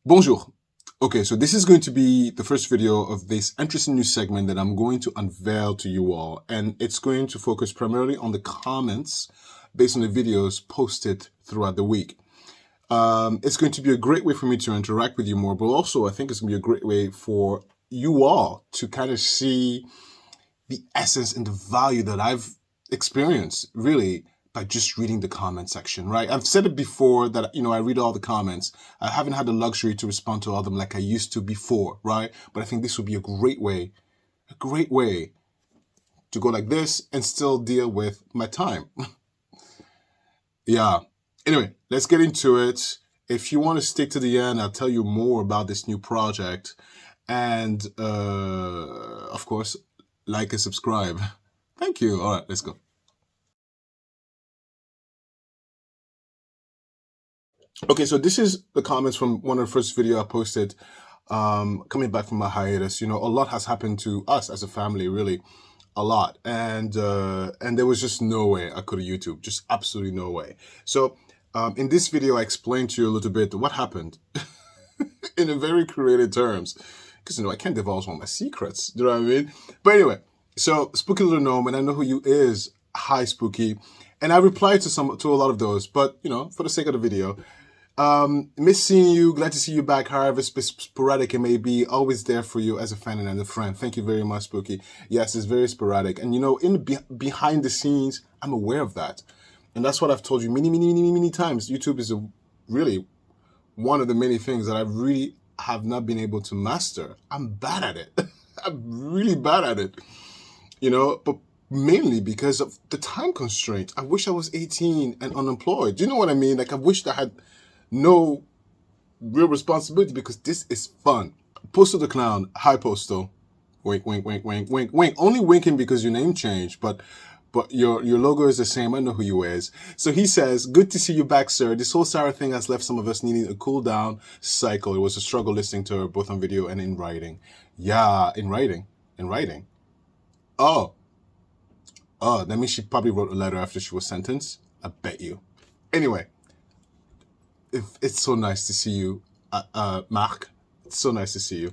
Bonjour. Okay, so this is going to be the first video of this interesting new segment that I'm going to unveil to you all. And it's going to focus primarily on the comments based on the videos posted throughout the week. It's going to be a great way for me to interact with you more, but also I think it's going to be a great way for you all to kind of see the essence and the value that I've experienced, really, by just reading the comment section, right? I've said it before that, I read all the comments. I haven't had the luxury to respond to all of them like I used to before, right? But I think this would be a great way to go like this and still deal with my time. Yeah. Anyway, let's get into it. If you want to stick to the end, I'll tell you more about this new project. And, of course, like and subscribe. Thank you. All right, let's go. Okay, so this is the comments from one of the first video I posted, coming back from my hiatus. A lot has happened to us as a family, really, a lot, and there was just no way I could have YouTube, just absolutely no way. So, in this video, I explained to you a little bit what happened, in a very creative terms, because I can't divulge all my secrets. Do you know what I mean? But anyway, so Spooky Little Gnome, and I know who you is. Hi, Spooky, and I replied to a lot of those, but for the sake of the video. Miss seeing you, glad to see you back, however sporadic it may be, always there for you as a fan and as a friend. Thank you very much, Spooky. Yes, it's very sporadic. And behind the scenes, I'm aware of that. And that's what I've told you many times. YouTube is really one of the many things that I really have not been able to master. I'm bad at it. I'm really bad at it. But mainly because of the time constraint. I wish I was 18 and unemployed. Do you know what I mean? Like, I wish I had no real responsibility, because this is fun. Postal the Clown, hi Postal. Wink, wink, wink, wink, wink, wink. Only winking because your name changed, but your logo is the same. I know who you is. So he says, good to see you back, sir. This whole Sarah thing has left some of us needing a cool down cycle. It was a struggle listening to her both on video and in writing. Yeah, in writing. Oh, that means she probably wrote a letter after she was sentenced. I bet you. Anyway. It's so nice to see you, Mark. It's so nice to see you.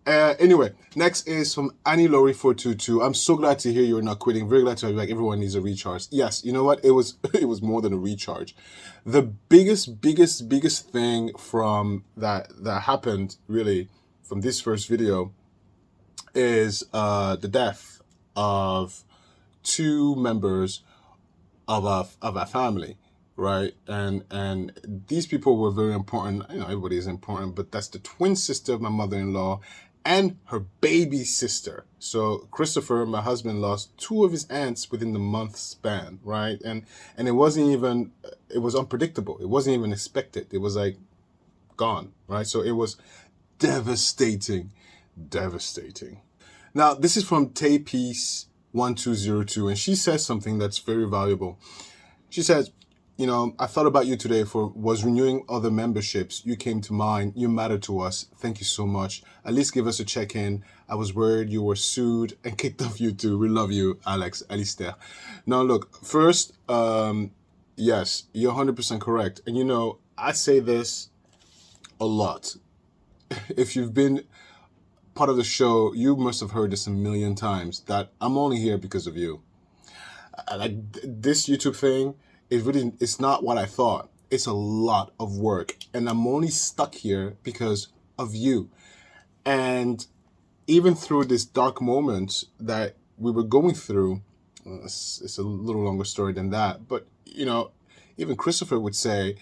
Anyway, next is from Annie Laurie 422. I'm so glad to hear you're not quitting. Very glad to have you back. Everyone needs a recharge. Yes, you know what? It was more than a recharge. The biggest thing from that happened, really, from this first video is the death of two members of our family. Right, and these people were very important. Everybody is important, but that's the twin sister of my mother-in-law and her baby sister. So Christopher, my husband, lost two of his aunts within the month span, right? And it was unpredictable. It wasn't even expected. It was like gone, right? So it was devastating. Now, this is from Tay Peace 1202, and she says something that's very valuable. She says, I thought about you today was renewing other memberships. You came to mind. You matter to us. Thank you so much. At least give us a check-in. I was worried you were sued and kicked off YouTube. We love you, Alex, Alistair. Now, look, first, yes, you're 100% correct. And, I say this a lot. If you've been part of the show, you must have heard this a million times, that I'm only here because of you. Like, this YouTube thing, it's not what I thought. It's a lot of work, and I'm only stuck here because of you. And even through this dark moment that we were going through, it's a little longer story than that, but even Christopher would say,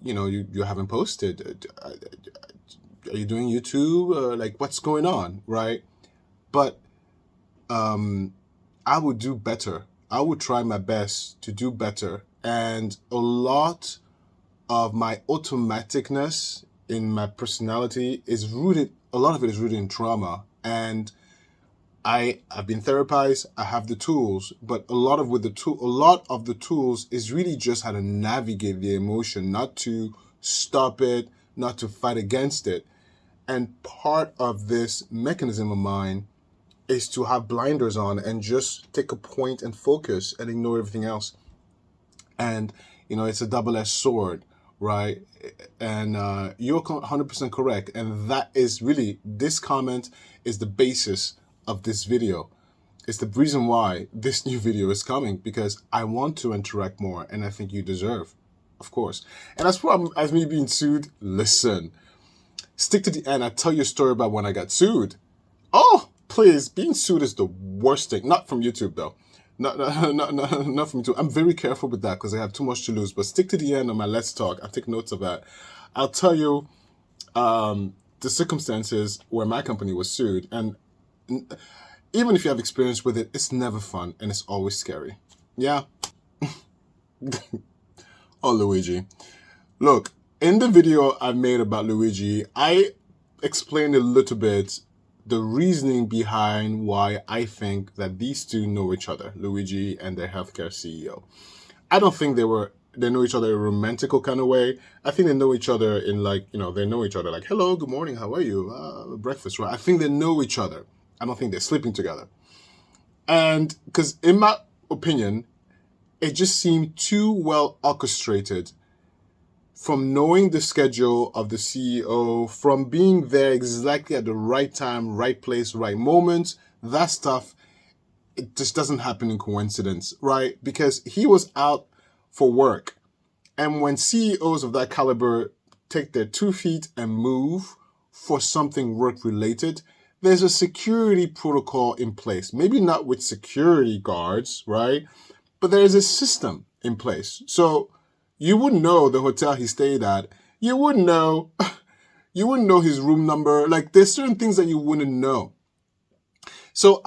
you haven't posted. Are you doing YouTube? Like, what's going on, right? But I would do better. I would try my best to do better. And a lot of my automaticness in my personality a lot of it is rooted in trauma. And I've been therapized, I have the tools, but a lot of the tools is really just how to navigate the emotion, not to stop it, not to fight against it. And part of this mechanism of mine is to have blinders on and just take a point and focus and ignore everything else. And, it's a double-edged sword. right? And you're 100% correct. And that is really, this comment is the basis of this video. It's the reason why this new video is coming, because I want to interact more, and I think you deserve, of course. And as far as me being sued, listen, stick to the end. I tell you a story about when I got sued. Oh, please, being sued is the worst thing. Not from YouTube, though. Not from YouTube. I'm very careful with that because I have too much to lose. But stick to the end of my Let's Talk. I'll take notes of that. I'll tell you the circumstances where my company was sued. And even if you have experience with it, it's never fun and it's always scary. Yeah. Oh, Luigi. Look, in the video I made about Luigi, I explained a little bit the reasoning behind why I think that these two know each other, Luigi and their healthcare CEO. I don't think they know each other in a romantical kind of way. I think they know each other in they know each other like, hello, good morning, how are you? Breakfast, right? I think they know each other. I don't think they're sleeping together. And because in my opinion, it just seemed too well orchestrated, from knowing the schedule of the CEO, from being there exactly at the right time, right place, right moment. That stuff, it just doesn't happen in coincidence, right? Because he was out for work. And when CEOs of that caliber take their 2 feet and move for something work-related, there's a security protocol in place. Maybe not with security guards, right? But there is a system in place. So you wouldn't know the hotel he stayed at. You wouldn't know his room number. Like, there's certain things that you wouldn't know. So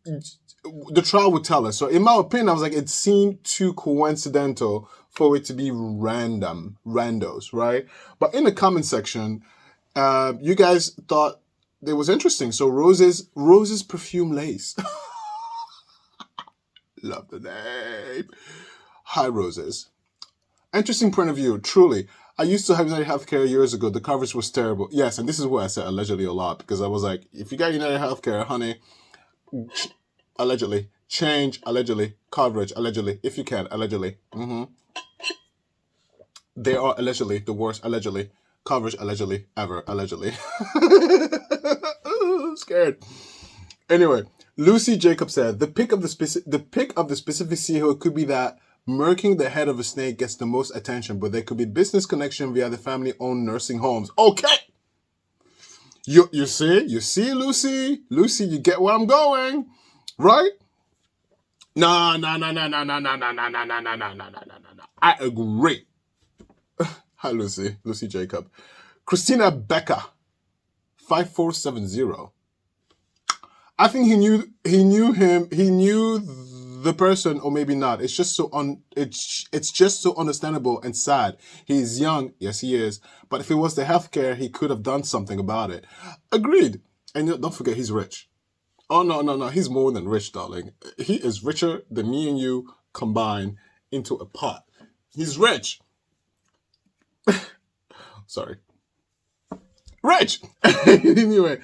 the trial would tell us. So in my opinion, I was like, it seemed too coincidental for it to be randos, right? But in the comment section, you guys thought it was interesting. So Rose's perfume lace. Love the name. Hi, Roses. Interesting point of view, truly. I used to have United Healthcare years ago. The coverage was terrible. Yes, and this is where I said allegedly a lot, because I was like, if you got United Healthcare, honey, allegedly, change, allegedly, coverage, allegedly, if you can, allegedly. They are allegedly the worst, allegedly. Coverage, allegedly, ever, allegedly. Ooh, scared. Anyway, Lucy Jacob said, the pick of the specific CEO could be that murking the head of a snake gets the most attention, but there could be business connection via the family-owned nursing homes. Okay! You see, Lucy? Lucy, you get where I'm going, right? No. I agree. Hi, Lucy. Lucy Jacob. Christina Becker, 5470. I think he knew the person, or maybe not. It's just so understandable and sad. He's young, yes he is, but if it was the healthcare, he could have done something about it. Agreed. And don't forget, he's rich. Oh no, he's more than rich, darling. He is richer than me and you combined into a pot. He's rich. Sorry. Rich. Anyway,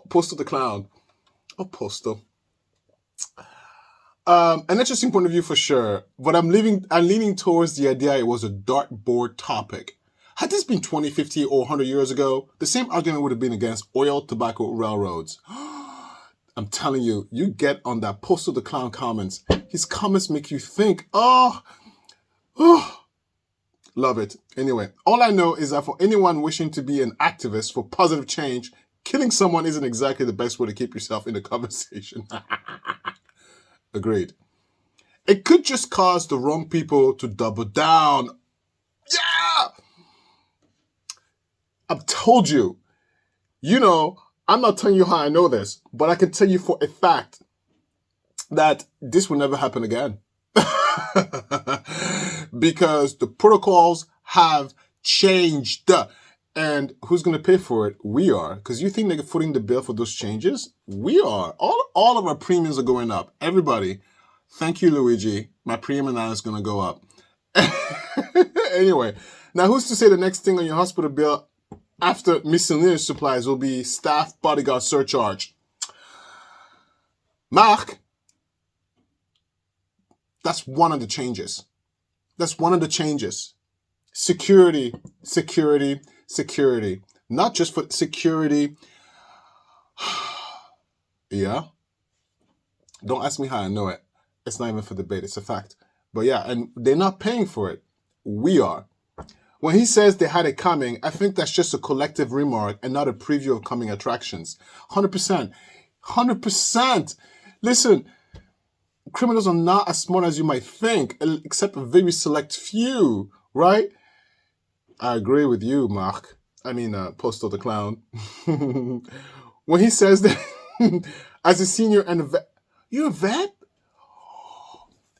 Postal the Clown. Oh, Postal. An interesting point of view for sure, but I'm leaning towards the idea it was a dartboard topic. Had this been 20, 50, or 100 years ago, the same argument would have been against oil, tobacco, railroads. I'm telling you, you get on that Postal the Clown comments. His comments make you think, oh, love it. Anyway, all I know is that for anyone wishing to be an activist for positive change, killing someone isn't exactly the best way to keep yourself in the conversation. Agreed. It could just cause the wrong people to double down. Yeah! I've told you. You know, I'm not telling you how I know this, but I can tell you for a fact that this will never happen again. Because the protocols have changed. And who's going to pay for it? We are. Because you think they're footing the bill for those changes? We are. All of our premiums are going up. Everybody. Thank you, Luigi. My premium now is going to go up. Anyway, now who's to say the next thing on your hospital bill after miscellaneous supplies will be staff bodyguard surcharge? Mark, that's one of the changes. That's one of the changes. Security, security, security. Not just for security. Yeah. Don't ask me how I know it. It's not even for debate. It's a fact. But yeah, and they're not paying for it. We are. When he says they had it coming, I think that's just a collective remark and not a preview of coming attractions. 100%. 100%. Listen, criminals are not as smart as you might think, except a very select few, right? I agree with you, Mark. I mean, Postal the Clown. When he says that as a senior and a vet, you're a vet?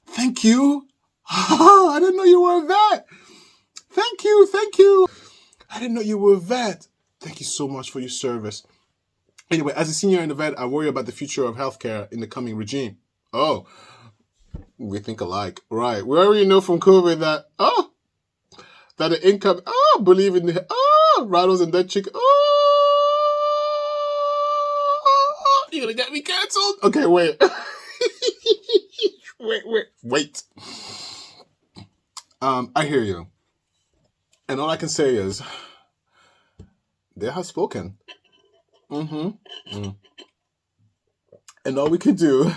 Thank you. I didn't know you were a vet. Thank you, thank you. I didn't know you were a vet. Thank you so much for your service. Anyway, as a senior and a vet, I worry about the future of healthcare in the coming regime. Oh, we think alike. Right. We already know from COVID that, that the income, believe in the, rattles and dead chicken. You're going to get me canceled? Okay, wait. wait. I hear you. And all I can say is, they have spoken. And all we can do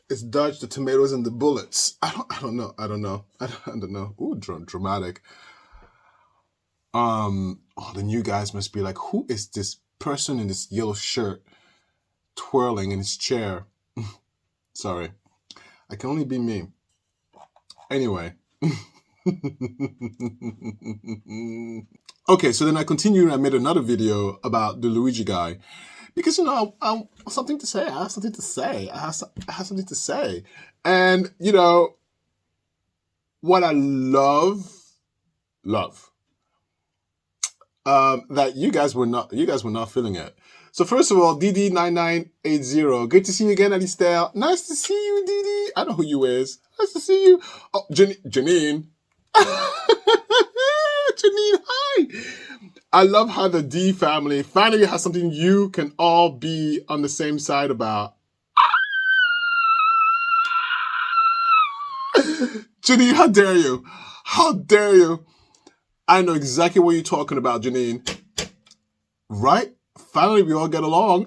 is dodge the tomatoes and the bullets. I don't know. Ooh, dramatic. The new guys must be like, who is this person in this yellow shirt twirling in his chair? Sorry. I can only be me. Anyway. Okay, so then I continued and I made another video about the Luigi guy. Because, I have something to say. I have something to say. And, what I love, that you guys were not feeling it. So first of all, DD9980, great to see you again, Alistair. Nice to see you, DD. I know who you is. Nice to see you. Oh, Janine. Janine, hi. I love how the D family finally has something you can all be on the same side about. Janine, how dare you? How dare you? I know exactly what you're talking about, Janine. Right? Finally, we all get along.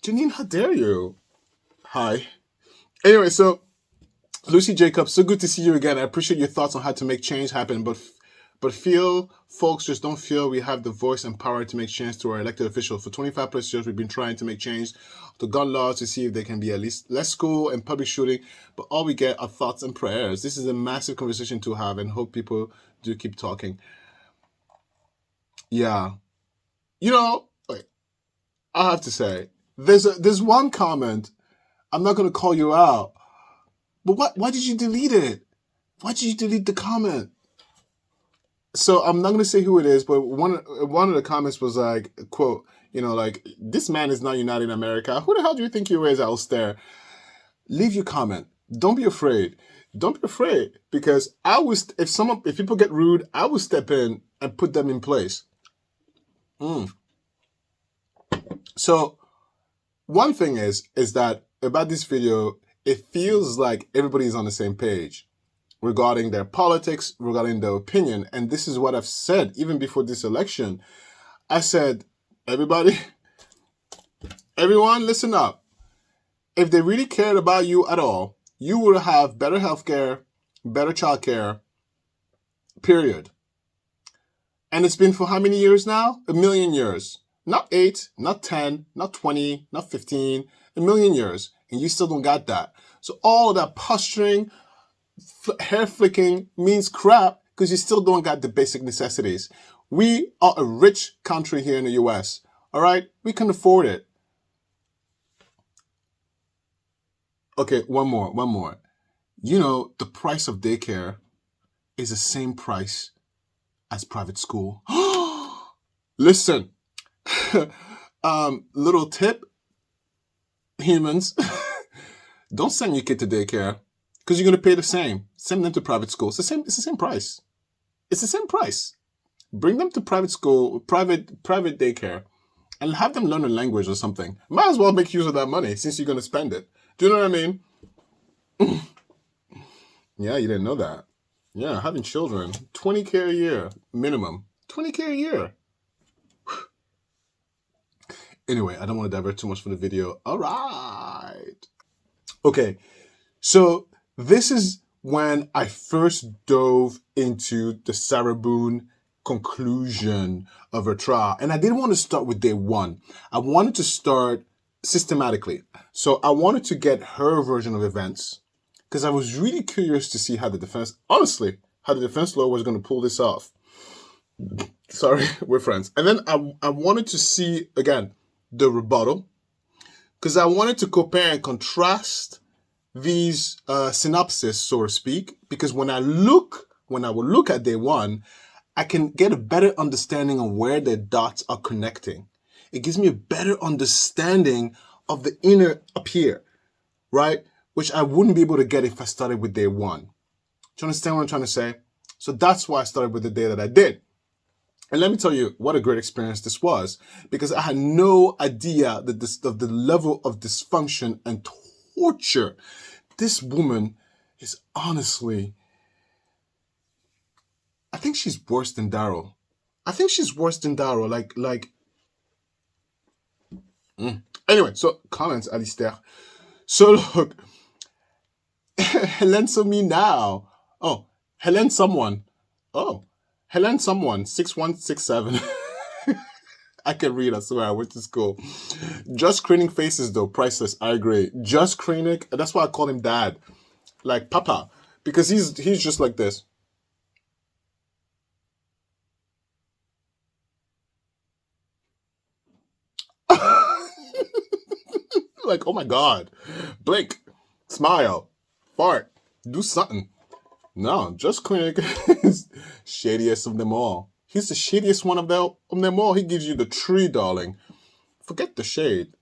Janine, how dare you? Hi. Anyway, so Lucy Jacobs, so good to see you again. I appreciate your thoughts on how to make change happen, but folks just don't feel we have the voice and power to make change through our elected officials. For 25 plus years, we've been trying to make change to gun laws to see if they can be at least less school and public shooting, but all we get are thoughts and prayers. This is a massive conversation to have and hope people do keep talking. Yeah. I have to say, there's one comment, I'm not going to call you out, but why did you delete it? Why did you delete the comment? So I'm not going to say who it is, but one of the comments was like, quote, this man is not uniting America. Who the hell do you think you is, Alistair? Leave your comment. Don't be afraid. Don't be afraid, because if people get rude, I will step in and put them in place. So one thing is that about this video, it feels like everybody's on the same page regarding their politics, regarding their opinion. And this is what I've said even before this election. I said, everyone, listen up. If they really cared about you at all, you would have better healthcare, better childcare, period. And it's been for how many years now? 1 million years. Not 8, not 10, not 20, not 15, 1 million years. And you still don't got that. So all of that posturing, hair flicking means crap because you still don't got the basic necessities. We are a rich country here in the US. All right? We can afford it. Okay, one more. The price of daycare is the same price as private school. Listen, little tip, humans, don't send your kid to daycare because you're going to pay the same. Send them to private school. It's the same price. It's the same price. Bring them to private school, private daycare, and have them learn a language or something. Might as well make use of that money since you're going to spend it. Do you know what I mean? Yeah, you didn't know that. Yeah, having children, 20K a year minimum. 20K a year. Anyway, I don't want to divert too much from the video. All right. Okay, so this is when I first dove into the Sarah Boone conclusion of her trial. And I didn't want to start with day one. I wanted to start systematically. So I wanted to get her version of events because I was really curious to see how the defense, honestly, how the defense lawyer was going to pull this off. Sorry, we're friends. And then I wanted to see, again, the rebuttal because I wanted to compare and contrast these synopsis, so to speak, because when I will look at day one, I can get a better understanding of where the dots are connecting. It gives me a better understanding of the inner up here, right? Which I wouldn't be able to get if I started with day one. Do you understand what I'm trying to say? So that's why I started with the day that I did. And let me tell you what a great experience this was, because I had no idea of the level of dysfunction and torture. This woman is honestly, I think she's worse than Daryl. I think she's worse than Daryl. Anyway, so comments, Alistair. So look, Helen so me now. Oh, Helen someone. Oh, Helen someone, 6167. I can read, I swear, I went to school. Just craning faces, though, priceless, I agree. Just craning, that's why I call him Dad. Like Papa. Because he's just like this. Like, oh my God. Blink. Smile. Fart. Do something. No, just Clinic is shadiest of them all. He's the shadiest one of them all. He gives you the tree, darling. Forget the shade.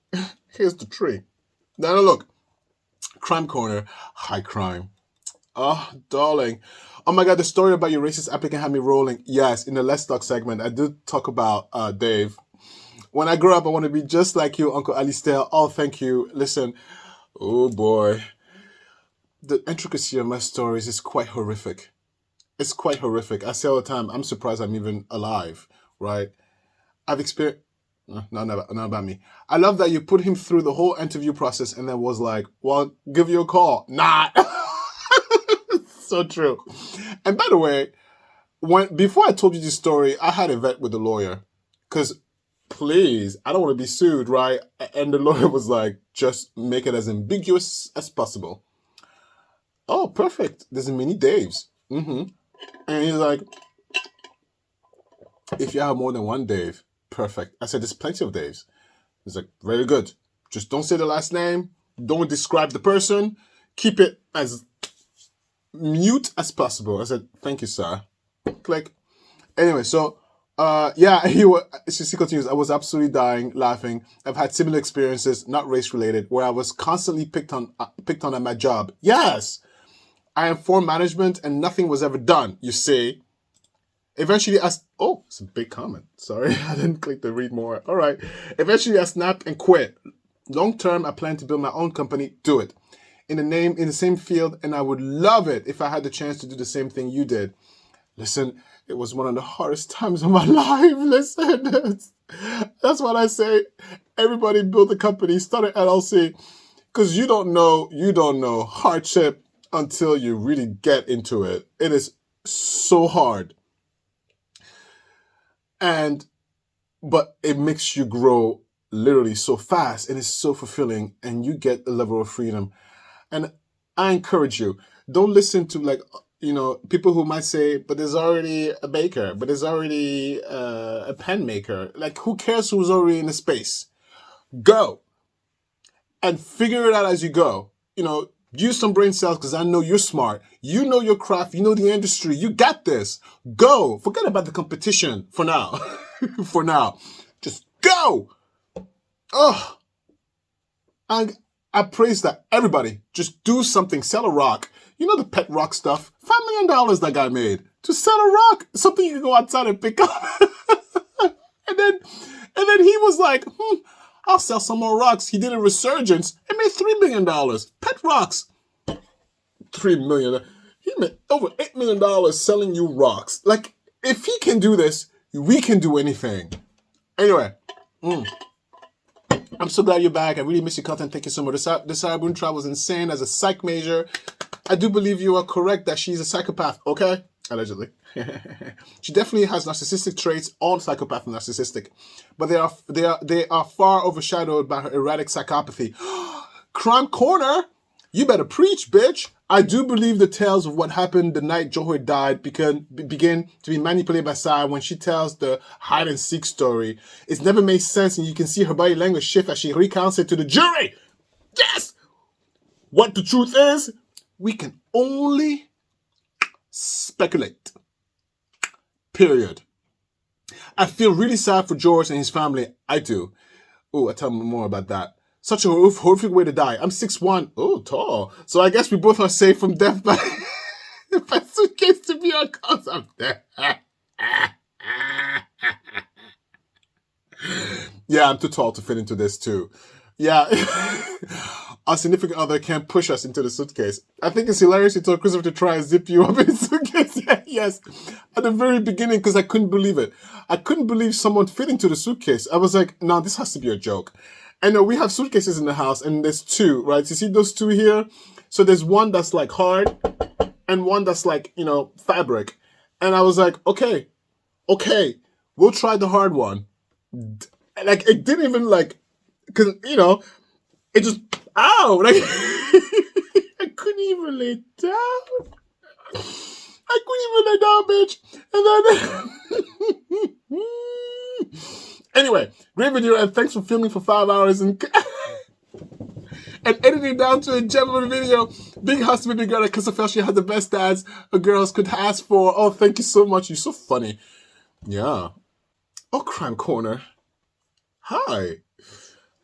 Here's the tree. Now look. Crime Corner. High crime. Oh, darling. Oh my God, the story about your racist applicant had me rolling. Yes, in the Let's Talk segment, I did talk about Dave. When I grow up, I want to be just like you, Uncle Alistair. Oh, thank you. Listen. Oh boy. The intricacy of my stories is quite horrific. It's quite horrific. I say all the time, I'm surprised I'm even alive, right? I've experienced... No, not about me. I love that you put him through the whole interview process and then was like, well, give you a call. Nah. So true. And by the way, before I told you this story, I had a vet with a lawyer. Because, please, I don't want to be sued, right? And the lawyer was like, just make it as ambiguous as possible. Oh, perfect. There's many Daves. And he's like, if you have more than one Dave, perfect. I said, there's plenty of Daves. He's like, very good. Just don't say the last name. Don't describe the person. Keep it as mute as possible. I said, thank you, sir. Click. Anyway, so, she continues, I was absolutely dying, laughing. I've had similar experiences, not race-related, where I was constantly picked on at my job. Yes! I informed management and nothing was ever done, you see. Eventually, oh, it's a big comment. Sorry, I didn't click to read more. All right. Eventually, I snapped and quit. Long term, I plan to build my own company. Do it. In the same field, and I would love it if I had the chance to do the same thing you did. Listen, it was one of the hardest times of my life. Listen, that's what I say. Everybody build a company, start an LLC, because you don't know hardship until you really get into it. It is so hard. But it makes you grow literally so fast and it's so fulfilling and you get a level of freedom. And I encourage you, don't listen to people who might say, but there's already a baker, but there's already a pen maker. Like, who cares who's already in the space? Go and figure it out as you go. Use some brain cells because I know you're smart. You know your craft. You know the industry. You got this. Go. Forget about the competition for now. For now. Just go. Oh. And I praise that. Everybody, just do something. Sell a rock. You know the pet rock stuff? $5 million that guy made. To sell a rock. Something you can go outside and pick up. and then he was like, I'll sell some more rocks. He did a resurgence and made $3 million. Pet rocks. $3 million. He made over $8 million selling you rocks. Like, if he can do this, we can do anything. Anyway, I'm so glad you're back. I really miss your content. Thank you so much. The Sarah Boone trial was insane. As a psych major, I do believe you are correct that she's a psychopath, okay? Allegedly. She definitely has narcissistic traits. All psychopaths are narcissistic. But they are far overshadowed by her erratic psychopathy. Crime Corner, you better preach, bitch. I do believe the tales of what happened the night Joy died begin to be manipulated by Sarah when she tells the hide-and-seek story. It's never made sense, and you can see her body language shift as she recounts it to the jury. Yes! What the truth is, we can only speculate. Period. I feel really sad for George and his family. I do. Oh, I'll tell me more about that. Such a horrific way to die. I'm 6'1". Oh, tall. So I guess we both are safe from death by suitcase to be our cause of death. Yeah, I'm too tall to fit into this too. Yeah. Our significant other can't push us into the suitcase. I think it's hilarious you told Christopher to try and zip you up in the suitcase. Yes. At the very beginning, because I couldn't believe it. I couldn't believe someone fit into the suitcase. I was like, no, this has to be a joke. And we have suitcases in the house, and there's two, right? You see those two here? So there's one that's like hard and one that's like, fabric. And I was like, okay, we'll try the hard one. Like, it didn't even because, it just, ow! Like, I couldn't even lay down. I couldn't even lay down, bitch. And then... Anyway, great video, and thanks for filming for 5 hours and editing down to a gem of a video. Big house to baby girl because I felt she had the best dads a girls could ask for. Oh, thank you so much. You're so funny. Yeah. Oh, Crime Corner. Hi.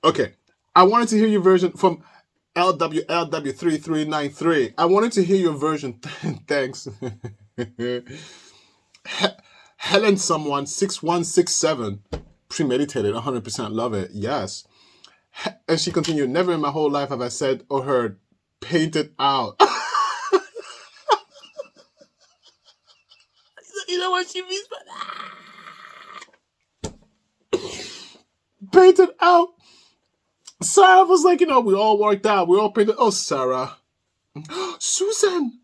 Okay. I wanted to hear your version from LWLW3393. I wanted to hear your version. Thanks. Helen someone 6167. Premeditated, 100% love it. Yes. And she continued, never in my whole life have I said or heard painted out. You know what she means by that? Painted out. Sarah was like, we all worked out. We all painted. Oh, Sarah. Susan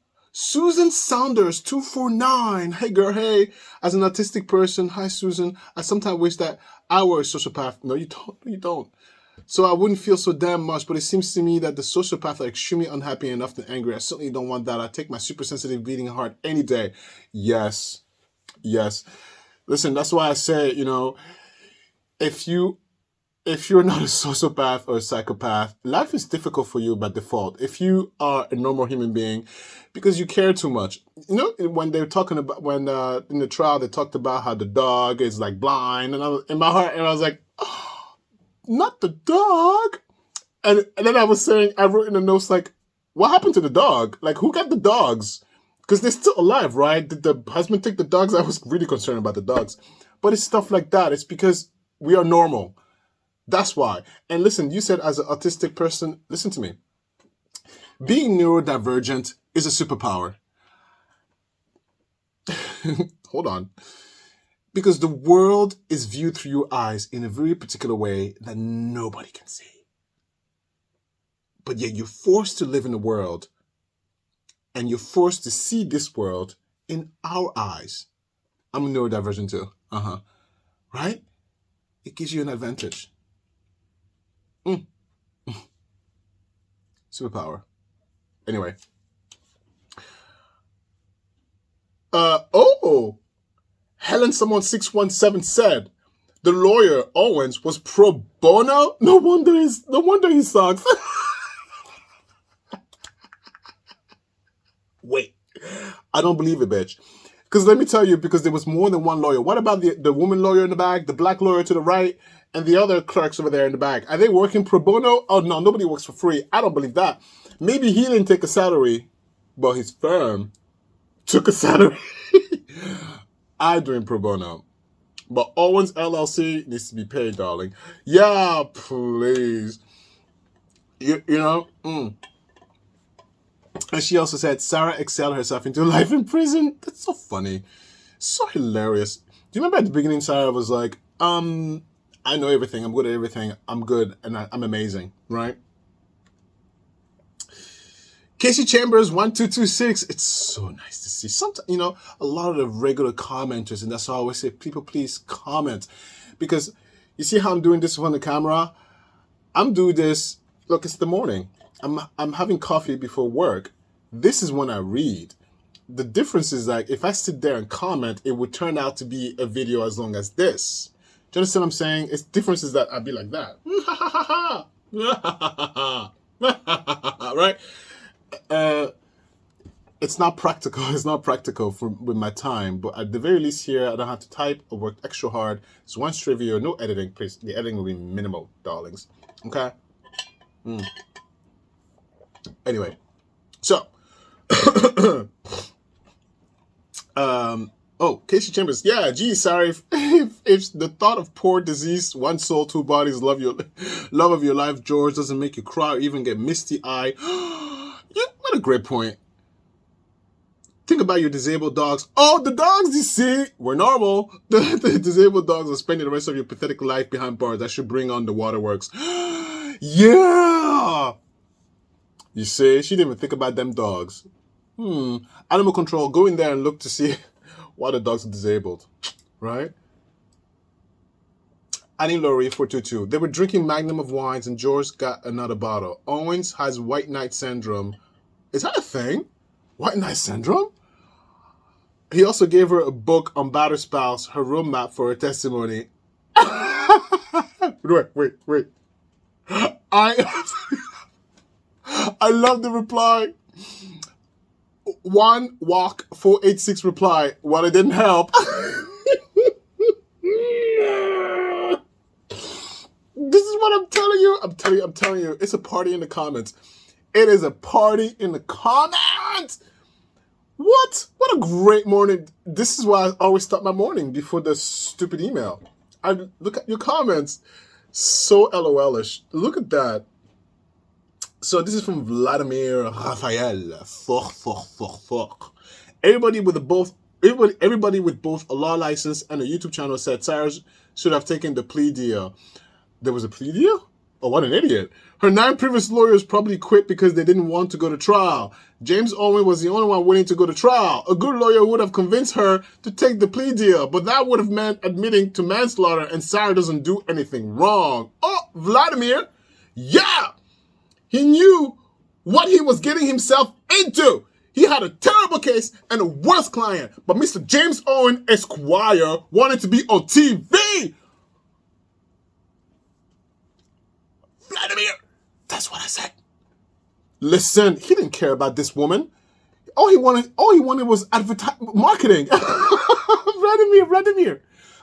Saunders 249. Hey girl, hey. As an autistic person, hi Susan. I sometimes wish that I were a sociopath. No, you don't. No, you don't. So I wouldn't feel so damn much, but it seems to me that the sociopaths are extremely unhappy and often angry. I certainly don't want that. I take my super sensitive beating heart any day. Yes. Listen, that's why I say, if you're not a sociopath or a psychopath, life is difficult for you by default. If you are a normal human being, because you care too much. When they were talking about, in the trial, they talked about how the dog is like blind, and in my heart, and I was like, oh, not the dog. And then I was saying, I wrote in the notes, like, what happened to the dog? Like, who got the dogs? Because they're still alive, right? Did the husband take the dogs? I was really concerned about the dogs. But it's stuff like that. It's because we are normal. That's why. And listen, you said as an autistic person, listen to me. Being neurodivergent is a superpower. Hold on. Because the world is viewed through your eyes in a very particular way that nobody can see. But yet you're forced to live in the world, and you're forced to see this world in our eyes. I'm neurodivergent too. Right? It gives you an advantage. Superpower. Anyway. Helen someone 617 said the lawyer Owens was pro bono. No wonder he sucks. Wait, I don't believe it, bitch. Because let me tell you, because there was more than one lawyer. What about the woman lawyer in the back, the black lawyer to the right, and the other clerks over there in the back? Are they working pro bono? Oh, no, nobody works for free. I don't believe that. Maybe he didn't take a salary, but his firm took a salary. I'm doing pro bono. But Owens LLC needs to be paid, darling. Yeah, please. You know? And she also said, Sarah excelled herself into life in prison. That's so funny. So hilarious. Do you remember at the beginning, Sarah was like, I know everything. I'm good at everything. I'm good. And I'm amazing. Right? Casey Chambers 1226. It's so nice to see. Sometimes, you know, a lot of the regular commenters, and that's why I always say, people, please comment. Because you see how I'm doing this on the camera? I'm doing this. Look, it's the morning. I'm having coffee before work. This is when I read. The difference is like if I sit there and comment, it would turn out to be a video as long as this. Do you understand what I'm saying? It's difference is that I'd be like that. Right? It's not practical. It's not practical with my time. But at the very least here, I don't have to type or work extra hard. It's one straight video, no editing. Please, the editing will be minimal, darlings. Okay? Anyway, so Casey Chambers, yeah, gee, sorry if the thought of poor, diseased, one soul, two bodies, love of your life, George, doesn't make you cry or even get misty eye. Yeah, what a great point. Think about your disabled dogs. Oh, the dogs, you see, we're normal. The disabled dogs are spending the rest of your pathetic life behind bars. That should bring on the waterworks. Yeah. You see, she didn't even think about them dogs. Animal control, go in there and look to see why the dogs are disabled. Right? Annie Laurie 422. They were drinking Magnum of wines and George got another bottle. Owens has white knight syndrome. Is that a thing? White knight syndrome? He also gave her a book on battered spouse, her roadmap for her testimony. Wait. I love the reply. One walk 486 reply. Well, it didn't help. This is what I'm telling you. I'm telling you. It's a party in the comments. It is a party in the comments. What a great morning. This is why I always start my morning before the stupid email. I look at your comments. So LOL-ish. Look at that. So this is from Vladimir Raphael. Everybody with both a law license and a YouTube channel said Sarah should have taken the plea deal. There was a plea deal? Oh, what an idiot. Her 9 previous lawyers probably quit because they didn't want to go to trial. James Owen was the only one willing to go to trial. A good lawyer would have convinced her to take the plea deal, but that would have meant admitting to manslaughter, and Sarah doesn't do anything wrong. Oh, Vladimir, yeah! He knew what he was getting himself into. He had a terrible case and a worse client, but Mr. James Owen Esquire wanted to be on TV. Vladimir, that's what I said. Listen, he didn't care about this woman. All he wanted was marketing.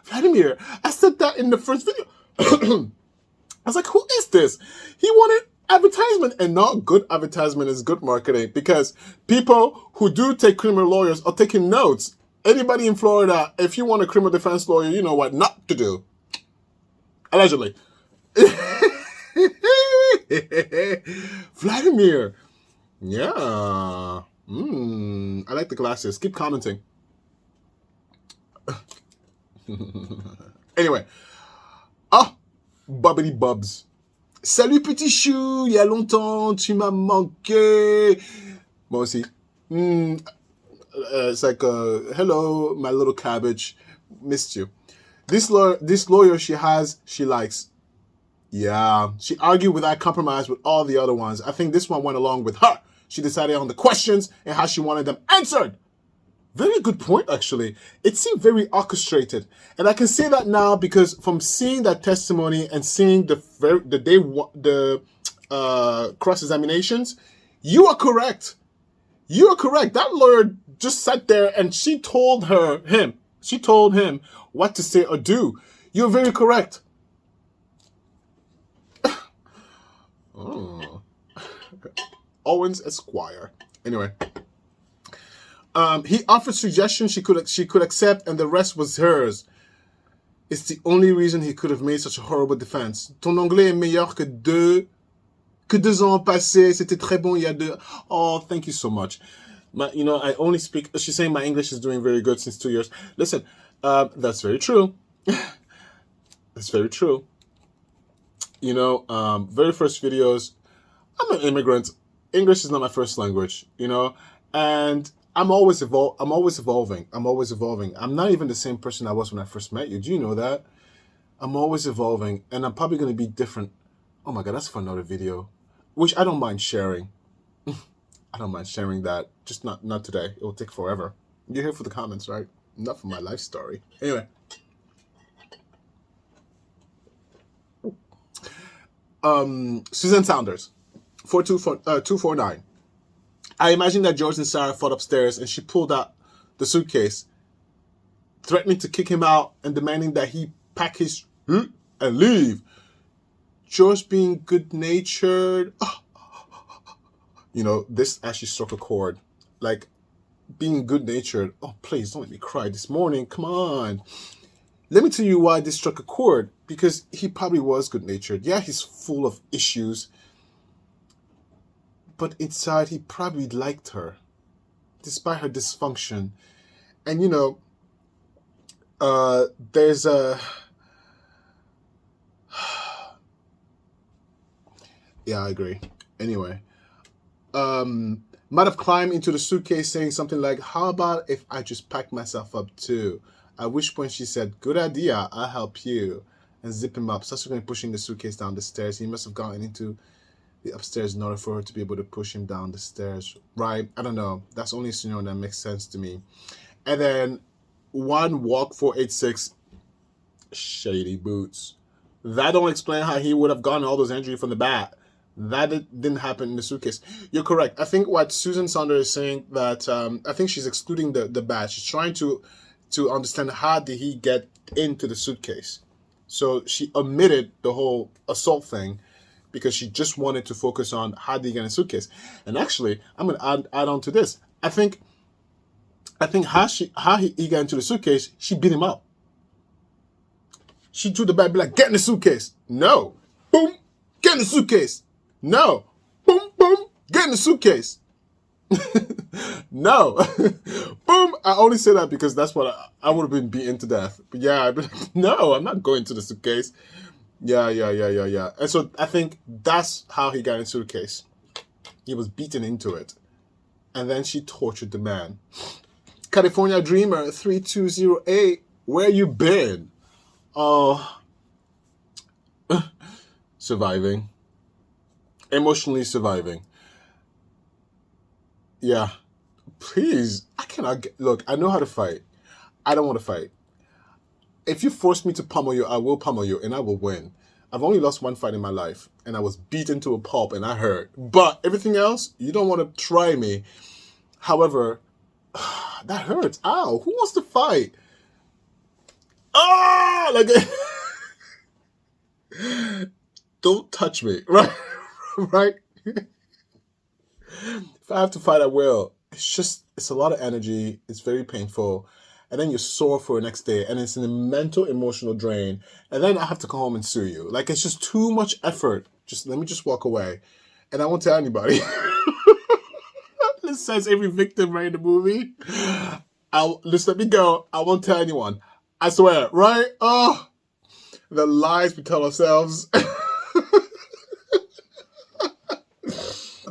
Vladimir. I said that in the first video. I was like, who is this? He wanted advertisement, and not good advertisement is good marketing, because people who do take criminal lawyers are taking notes. Anybody in Florida, if you want a criminal defense lawyer, you know what not to do. Allegedly. Vladimir. Yeah. I like the glasses. Keep commenting. Anyway. Ah, Bubbity Bubs. Salut petit chou, il y a longtemps, tu m'as manqué. Moi aussi. It's like, hello, my little cabbage. Missed you. This lawyer she likes. Yeah, she argued without compromise with all the other ones. I think this one went along with her. She decided on the questions and how she wanted them answered. Very good point, actually. It seemed very orchestrated. And I can say that now because from seeing that testimony and seeing the cross-examinations, you are correct. You are correct. That lawyer just sat there and she told him what to say or do. You're very correct. Oh. Owens Esquire. Anyway. He offered suggestions she could accept, and the rest was hers. It's the only reason he could have made such a horrible defense. Ton anglais est meilleur que Que 2 ans ont passé, c'était très bon il y a 2. Oh, thank you so much. You know, I only speak. She's saying my English is doing very good since 2 years. Listen, that's very true. That's very true. You know, very first videos. I'm an immigrant. English is not my first language. You know, and I'm always I'm always evolving. I'm always evolving. I'm not even the same person I was when I first met you. Do you know that? I'm always evolving, and I'm probably going to be different. Oh my God, that's for another video, which I don't mind sharing. I don't mind sharing that. Just not today. It will take forever. You're here for the comments, right? Not for my life story. Anyway. Susan Saunders, 249. I imagine that George and Sarah fought upstairs and she pulled out the suitcase, threatening to kick him out and demanding that he pack his and leave. George being good-natured. You know, this actually struck a chord. Like, being good-natured. Oh, please, don't make me cry this morning. Come on. Let me tell you why this struck a chord. Because he probably was good-natured. Yeah, he's full of issues. But inside, he probably liked her. Despite her dysfunction. And, you know, there's a... Yeah, I agree. Anyway. Might have climbed into the suitcase saying something like, how about if I just pack myself up too? At which point she said, good idea, I'll help you. And zip him up, subsequently pushing the suitcase down the stairs. He must have gotten into the upstairs in order for her to be able to push him down the stairs. Right? I don't know. That's only a scenario that makes sense to me. And then one walk 486, shady boots. That don't explain how he would have gotten all those injuries from the bat. That didn't happen in the suitcase. You're correct. I think what Susan Saunders is saying that I think she's excluding the bat. She's trying to understand how did he get into the suitcase. So she omitted the whole assault thing because she just wanted to focus on how did he get in the suitcase. And actually, I'm going to add on to this. I think how he got into the suitcase, she beat him up. She threw the bat, be like, get in the suitcase. No. Boom. Get in the suitcase. No. Boom, boom. Get in the suitcase. No. Boom. I only say that because that's what I would have been beaten to death. But yeah, I'd be like, no, I'm not going to the suitcase. Yeah. And so I think that's how he got in the suitcase. He was beaten into it. And then she tortured the man. California Dreamer 3208, where you been? Oh, surviving. Emotionally surviving. Yeah. Please. I cannot look, I know how to fight. I don't want to fight. If you force me to pummel you, I will pummel you and I will win. I've only lost one fight in my life and I was beaten to a pulp and I hurt. But everything else, you don't want to try me. However, that hurts. Ow. Who wants to fight? Ah, like don't touch me, right? Right? If I have to fight, I will. It's a lot of energy. It's very painful. And then you're sore for the next day. And it's a mental, emotional drain. And then I have to come home and sue you. Like, it's just too much effort. Let me just walk away. And I won't tell anybody. This says every victim right in the movie. Just let me go. I won't tell anyone. I swear, right? Oh, the lies we tell ourselves.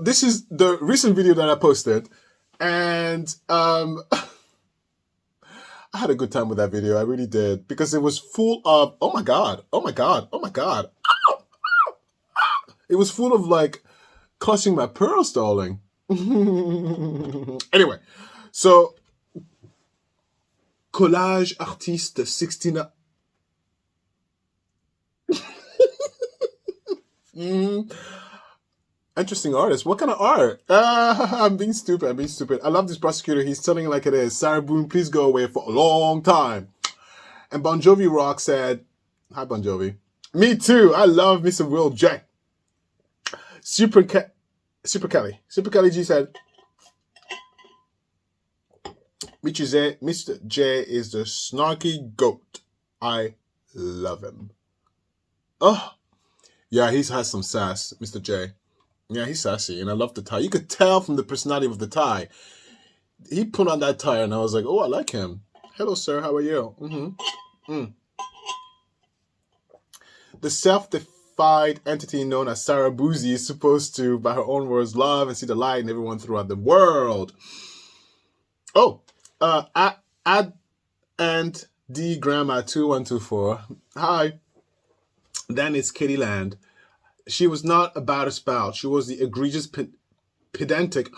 This is the recent video that I posted, and I had a good time with that video. I really did, because it was full of, oh my God. It was full of like clutching my pearls, darling. Anyway, so collage artiste 69. Interesting artist. What kind of art? I'm being stupid. I love this prosecutor. He's telling it like it is. Sarah Boone, please go away for a long time. And Bon Jovi Rock said, hi, Bon Jovi. Me too. I love Mr. Will J. Super Kelly G said, Mr. J is the snarky goat. I love him. Oh, yeah, he's had some sass, Mr. J. Yeah, he's sassy, and I love the tie. You could tell from the personality of the tie. He put on that tie, and I was like, oh, I like him. Hello, sir. How are you? The self-defined entity known as Sarah Boozy is supposed to, by her own words, love and see the light in everyone throughout the world. Oh, add and D Grandma 2124. Hi. Then it's Kitty Land. She was not about a spout. She was the egregious, pedantic,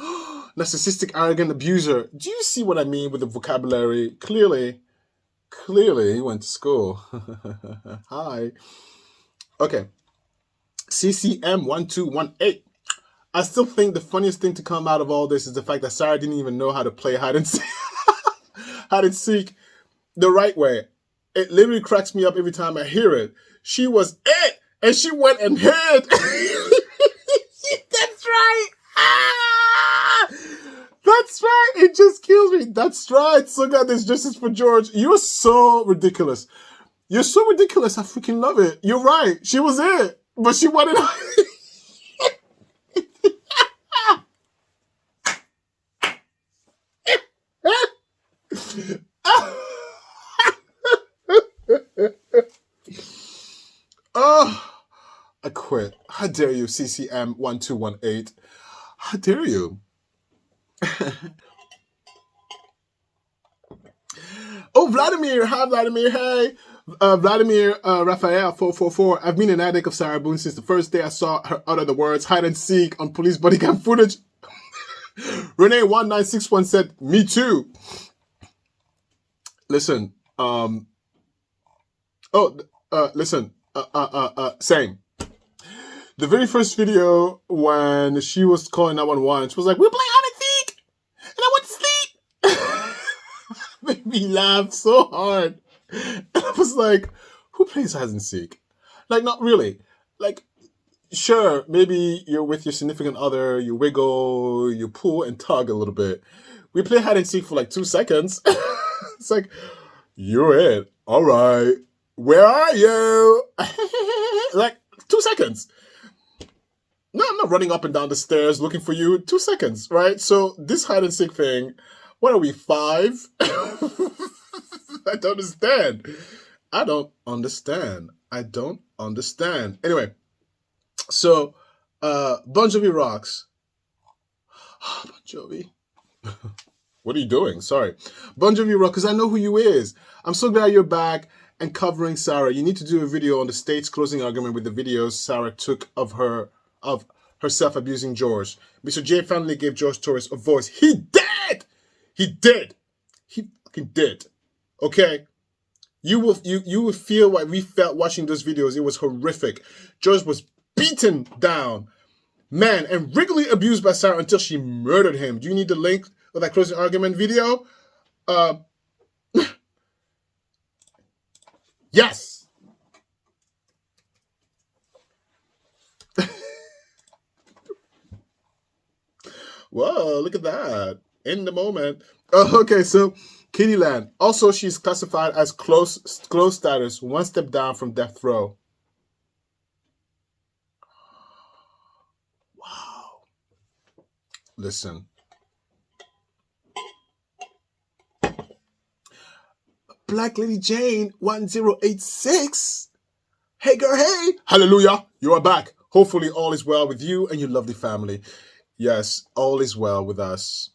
narcissistic, arrogant abuser. Do you see what I mean with the vocabulary? Clearly, he went to school. Hi. Okay. CCM1218. I still think the funniest thing to come out of all this is the fact that Sarah didn't even know how to play hide and seek the right way. It literally cracks me up every time I hear it. She was it, and she went and hid. That's right. Ah! That's right. It just kills me. That's right. So glad there's justice for George. You're so ridiculous. You're so ridiculous. I freaking love it. You're right. She was it, but she wanted. Oh, I quit. How dare you, CCM1218? How dare you? Oh, Vladimir. Hi, Vladimir. Hey. Vladimir Raphael 444. I've been an addict of Sarah Boone since the first day I saw her utter the words hide and seek on police body cam footage. Renee1961 said, me too. Listen, same. The very first video when she was calling 911, she was like, we're playing hide and seek, and I want to sleep. Made me laugh so hard. And I was like, who plays hide and seek? Like, not really. Like, sure, maybe you're with your significant other, you wiggle, you pull and tug a little bit. We play hide and seek for like 2 seconds. It's like, you're it. All right. Where are you? Like 2 seconds. No, I'm not running up and down the stairs looking for you. 2 seconds, right? So this hide and seek thing, what are we, 5? I don't understand. I don't understand. Anyway, so Bon Jovi rocks. Bon Jovi. What are you doing? Sorry. Bon Jovi rock, because I know who you is. I'm so glad you're back and covering Sarah. You need to do a video on the state's closing argument with the videos Sarah took of herself abusing George. Mr. J finally gave George Torres a voice. He did! He fucking did. Okay? You will feel what we felt watching those videos. It was horrific. George was beaten down, man, and regularly abused by Sarah until she murdered him. Do you need the link of that closing argument video? Yes. Whoa, look at that. In the moment. Oh, okay, so Kitty Land. Also, she's classified as close status, 1 step down from death row. Wow. Listen. Black Lady Jane 1086. Hey girl, hey. Hallelujah. You are back. Hopefully all is well with you and your lovely family. Yes, all is well with us.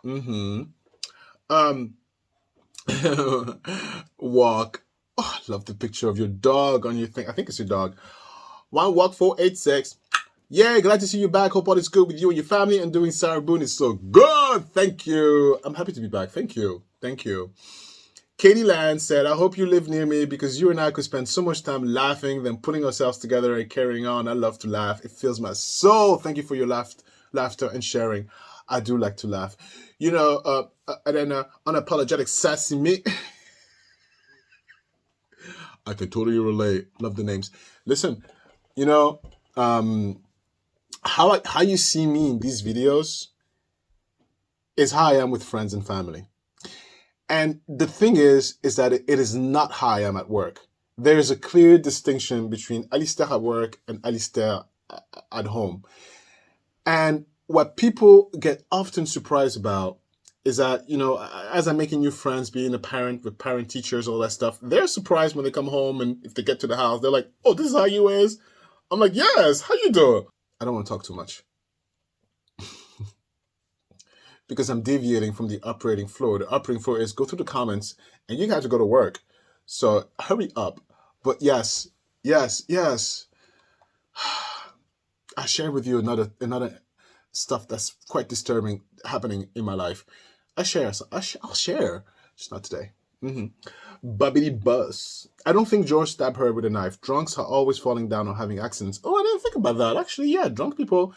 Walk. Oh, I love the picture of your dog on your thing. I think it's your dog. One Walk 486. Yeah, glad to see you back. Hope all is good with you and your family, and doing Sarah Boone is so good. Thank you. I'm happy to be back. Thank you. Katie Land said, I hope you live near me because you and I could spend so much time laughing, then putting ourselves together and carrying on. I love to laugh. It fills my soul. Thank you for your laughter and sharing. I do like to laugh. You know, and then unapologetic sassy me. I can totally relate. Love the names. Listen, you know, how you see me in these videos is how I am with friends and family. And the thing is that it is not how I am at work. There is a clear distinction between Alistair at work and Alistair at home. And what people get often surprised about is that, as I'm making new friends, being a parent with parent teachers, all that stuff, they're surprised when they come home and if they get to the house, they're like, oh, this is how you is? I'm like, yes, how you doing? I don't want to talk too much because I'm deviating from the operating floor. The operating floor is go through the comments and you have to go to work. So hurry up. But yes. I share with you another stuff that's quite disturbing happening in my life. I'll share. Just not today. Bubbity buzz. I don't think George stabbed her with a knife. Drunks are always falling down or having accidents. Oh, I didn't think about that. Actually, yeah, drunk people.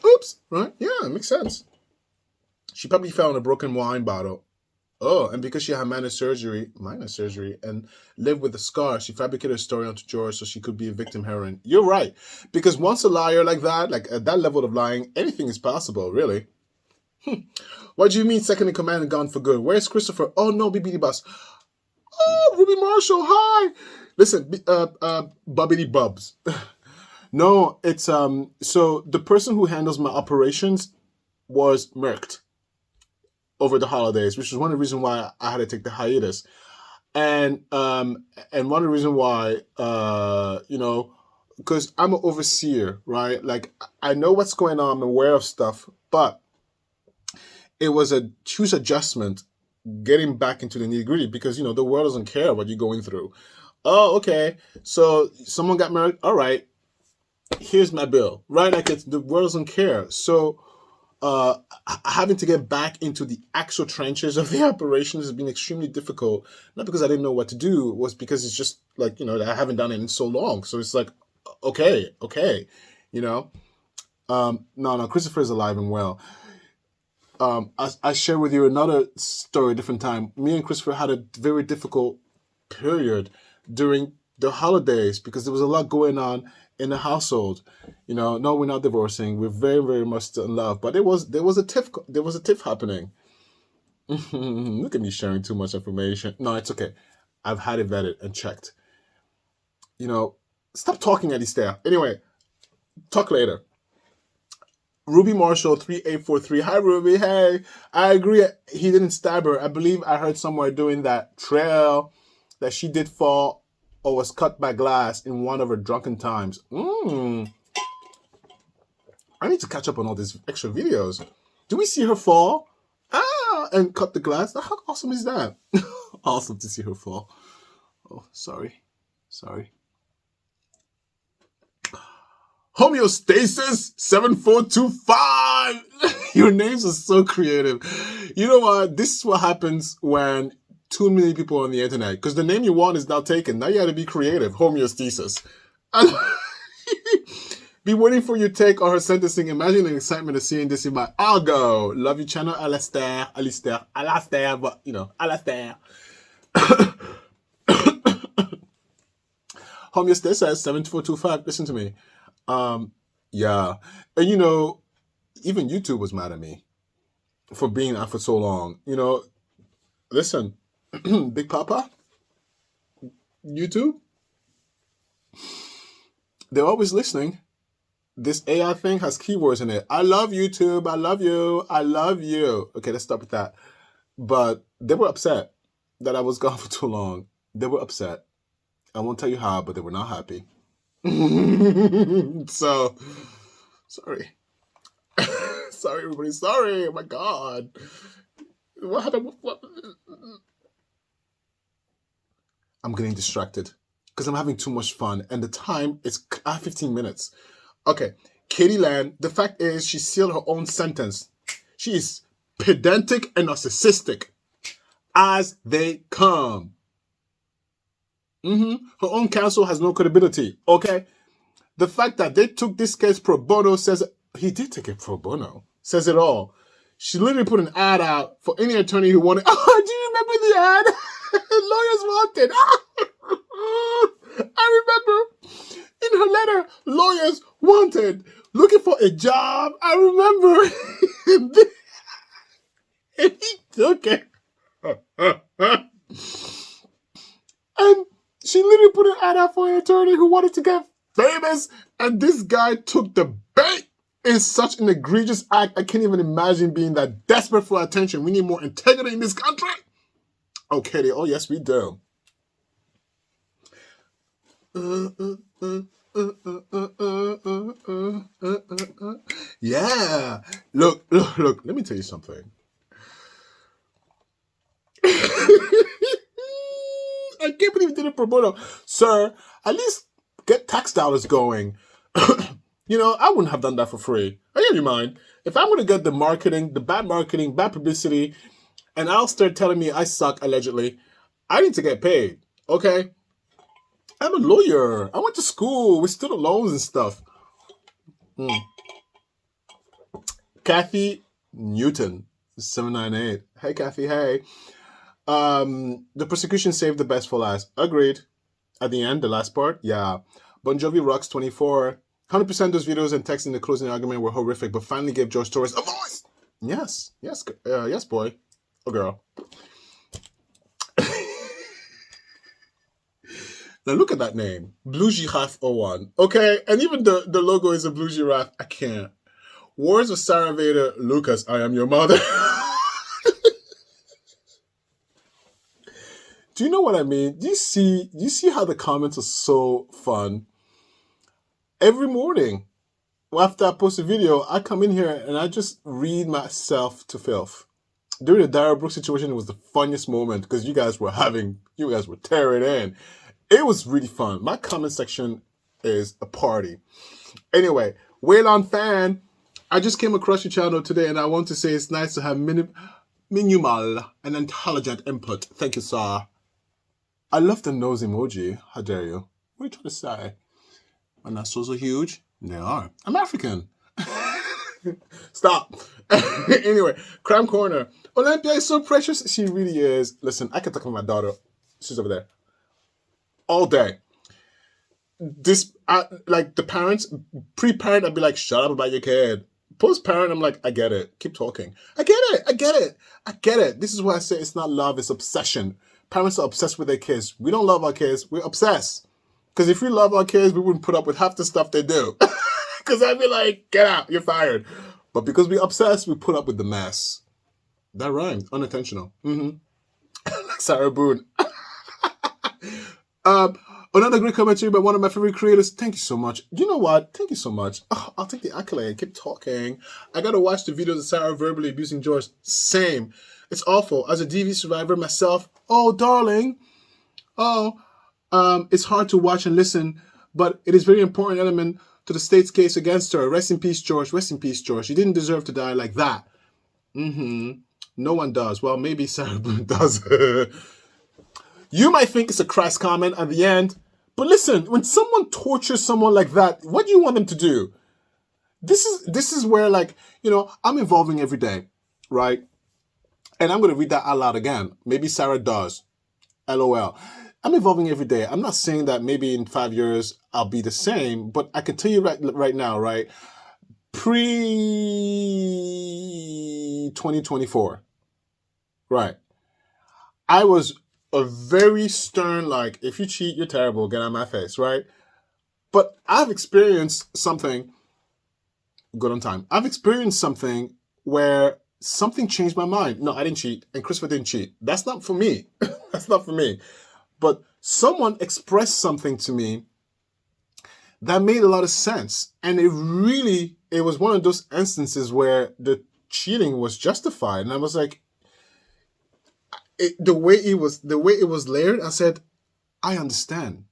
Oops, right? Yeah, it makes sense. She probably fell on a broken wine bottle. Oh, and because she had minor surgery, and lived with a scar, she fabricated a story onto George so she could be a victim heroine. You're right. Because once a liar like that, like at that level of lying, anything is possible, really. What do you mean second in command and gone for good? Where's Christopher? Oh, no, BBD Bus. Oh, Ruby Marshall, hi. Listen, Bubbity Bubs. No, it's, so the person who handles my operations was murked over the holidays, which is one of the reasons why I had to take the hiatus. And one of the reasons why, because I'm an overseer, right? Like, I know what's going on, I'm aware of stuff, but it was a huge adjustment getting back into the nitty gritty because, the world doesn't care what you're going through. Oh, okay. So someone got married. All right. Here's my bill, right? Like the world doesn't care. So, having to get back into the actual trenches of the operations has been extremely difficult. Not because I didn't know what to do, it was because it's just like, I haven't done it in so long. So it's like, okay. No, Christopher is alive and well. I share with you another story, a different time. Me and Christopher had a very difficult period during the holidays because there was a lot going on in the household. No, we're not divorcing. We're very, very much still in love. But there was a tiff happening. Look at me sharing too much information. No, it's okay. I've had it vetted and checked. Stop talking at least there. Anyway, talk later. Ruby Marshall 3843. Hi Ruby. Hey, I agree. He didn't stab her. I believe I heard somewhere doing that trail that she did fall or was cut by glass in one of her drunken times. I need to catch up on all these extra videos. Do we see her fall? And cut the glass? How awesome is that? Awesome to see her fall. Oh, sorry. Homeostasis 7425. Your names are so creative. You know what? This is what happens when too many people on the internet, because the name you want is now taken. Now you have to be creative. Homeostasis. Be waiting for your take on her sentencing. Imagine the excitement of seeing this in my algo. Love you, channel Alastair, but Alastair. Homeostasis 7425. Listen to me. Yeah. And even YouTube was mad at me for being out for so long. Listen, Big Papa, YouTube, they're always listening. This AI thing has keywords in it. I love YouTube. I love you. I love you. Okay, let's stop with that. But they were upset that I was gone for too long. They were upset. I won't tell you how, but they were not happy. So, sorry. Sorry, everybody. Sorry. Oh my God. What happened? I'm getting distracted because I'm having too much fun. And the time is 15 minutes. Okay. Katie Land, the fact is she sealed her own sentence. She is pedantic and narcissistic as they come. Her own counsel has no credibility. Okay. The fact that they took this case pro bono says he did take it pro bono. Says it all. She literally put an ad out for any attorney who wanted. Oh, do you remember the ad? Lawyers wanted. I remember in her letter, lawyers wanted, looking for a job. I remember. And he took it. And she literally put an ad out for an attorney who wanted to get famous, and this guy took the bait in such an egregious act. I can't even imagine being that desperate for attention. We need more integrity in this country. Okay, oh yes, we do. Yeah. Look, let me tell you something. I can't believe you did it pro bono. Sir, at least get tax dollars going. You know, I wouldn't have done that for free. I get your mind. If I'm going to get the marketing, the bad marketing, bad publicity, and I'll start telling me I suck, allegedly, I need to get paid, okay? I'm a lawyer. I went to school with student loans and stuff. Kathy Newton, 798. Hey, Kathy, hey. The prosecution saved the best for last. Agreed. At the end, the last part, yeah. Bon Jovi Rocks 24. 100% those videos and texts in the closing argument were horrific, but finally gave George Torres a voice. Yes, yes, boy or girl. Now look at that name, Blue Giraffe 01. Okay, and even the logo is a Blue Giraffe. I can't. Words of Sarah Vader, Lucas, I am your mother. Do you know what I mean? Do you see how the comments are so fun? Every morning, after I post a video, I come in here and I just read myself to filth. During the Dara Brooks situation, it was the funniest moment because you guys were tearing in. It was really fun. My comment section is a party. Anyway, Waylon fan, I just came across your channel today and I want to say it's nice to have minimal and intelligent input. Thank you, sir. I love the nose emoji. How dare you? What are you trying to say? My nostrils are huge? They are. I'm African. Stop. Anyway, Cram Corner. Olympia is so precious. She really is. Listen, I can talk about my daughter. She's over there. All day. Like the parents, pre-parent, I'd be like, shut up about your kid. Post-parent, I'm like, I get it. Keep talking. I get it. This is why I say it's not love, it's obsession. Parents are obsessed with their kids. We don't love our kids. We're obsessed. Because if we love our kids, we wouldn't put up with half the stuff they do. Because I'd be like, get out, you're fired. But because we're obsessed, we put up with the mess. That rhymed. Unintentional. Like Sarah Boone. Another great commentary by one of my favorite creators. Thank you so much. You know what? Thank you so much. Oh, I'll take the accolade. Keep talking. I got to watch the videos of Sarah verbally abusing George. Same. It's awful. As a DV survivor myself. Oh, darling. Oh, it's hard to watch and listen, but it is a very important element to the state's case against her. Rest in peace, George. Rest in peace, George. You didn't deserve to die like that. No one does. Well, maybe Sarah Boone does. You might think it's a crass comment at the end, but listen, when someone tortures someone like that, what do you want them to do? This is where, like, you know, I'm evolving every day, right? And I'm going to read that out loud again. Maybe Sarah does. LOL. I'm evolving every day. I'm not saying that maybe in 5 years I'll be the same, but I can tell you right now, right? Pre-2024, right? I was a very stern, like, if you cheat, you're terrible, get out of my face, right? But I've experienced something, good on time. I've experienced something where something changed my mind. No, I didn't cheat, and Christopher didn't cheat. That's not for me. That's not for me. But someone expressed something to me that made a lot of sense. And it was one of those instances where the cheating was justified. And I was like, the way it was layered, I said, I understand.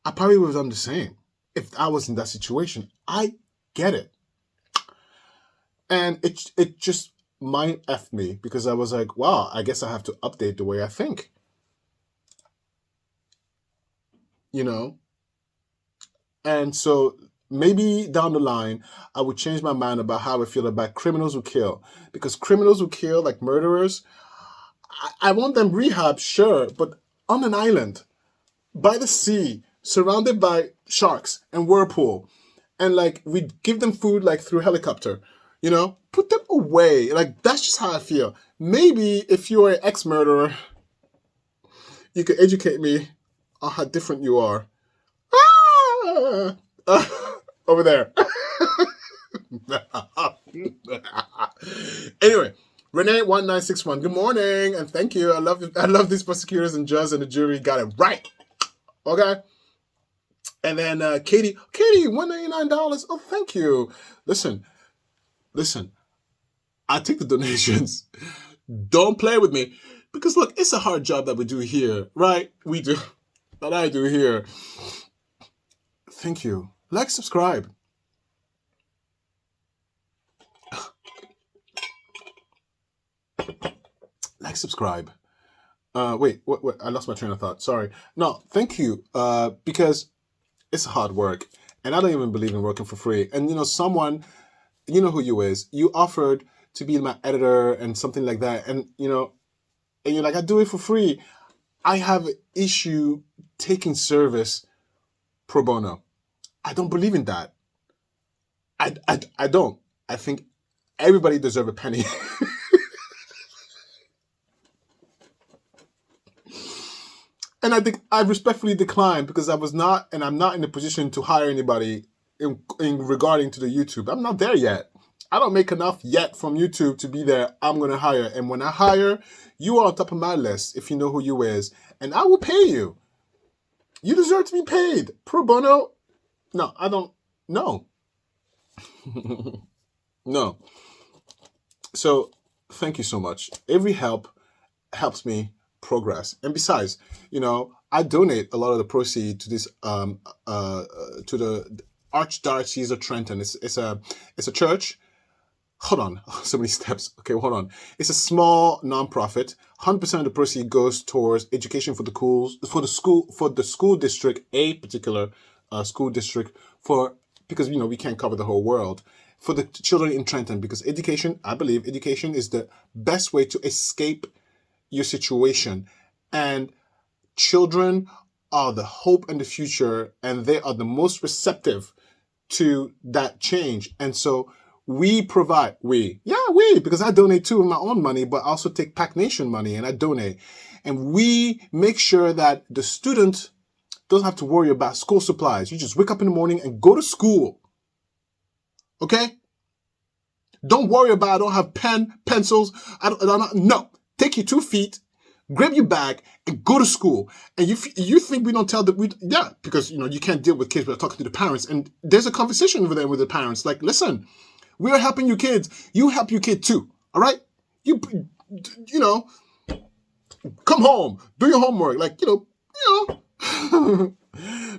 I probably would have done the same if I was in that situation. I get it. And it just mind effed me because I was like, wow, I guess I have to update the way I think. You know? And so maybe down the line, I would change my mind about how I feel about criminals who kill. Because criminals who kill, like murderers, I want them rehab, sure, but on an island, by the sea, surrounded by sharks and whirlpool. And like, we give them food like through helicopter, you know? Put them away. Like, that's just how I feel. Maybe if you're an ex-murderer, you could educate me on how different you are. Over there. Anyway, Renee1961, good morning and thank you. I love these prosecutors and judges and the jury got it right. Okay. And then Katie, $199. Oh, thank you. Listen. I take the donations. Don't play with me. Because look, it's a hard job that we do here, right? We do. That I do here. Thank you. Like, subscribe. Like, subscribe. Wait, I lost my train of thought. Sorry. No, thank you. Because it's hard work. And I don't even believe in working for free. And, you know, someone, you know who you is, you offered to be my editor and something like that. And, you know, and you're like, I do it for free. I have an issue taking service pro bono. I don't believe in that. I don't. I think everybody deserves a penny. And I think I respectfully declined because I was not, and I'm not in a position to hire anybody in regarding to the YouTube. I'm not there yet. I don't make enough yet from YouTube to be there. I'm going to hire. And when I hire, you are on top of my list if you know who you is. And I will pay you. You deserve to be paid. Pro bono? No, I don't. No. No. So thank you so much. Every help helps me progress. And besides, you know, I donate a lot of the proceeds to this to the Archdiocese of Trenton. It's a church. Hold on, so many steps. Okay, hold on. It's a small nonprofit. 100% of the proceeds goes towards education for the school district, a particular school district because you know we can't cover the whole world, for the children in Trenton, because education, I believe education is the best way to escape your situation, and children are the hope and the future, and they are the most receptive to that change. And so we provide, because I donate too with my own money, but I also take PACT Nation money and I donate. And we make sure that the student doesn't have to worry about school supplies. You just wake up in the morning and go to school. Okay? Don't worry about, I don't have pencils. No. Take your 2 feet, grab your bag, and go to school. And you think we don't tell because you know you can't deal with kids without talking to the parents. And there's a conversation over there with the parents. Like, listen, we are helping you kids. You help your kid too. All right? You know, come home, do your homework. Like, you know,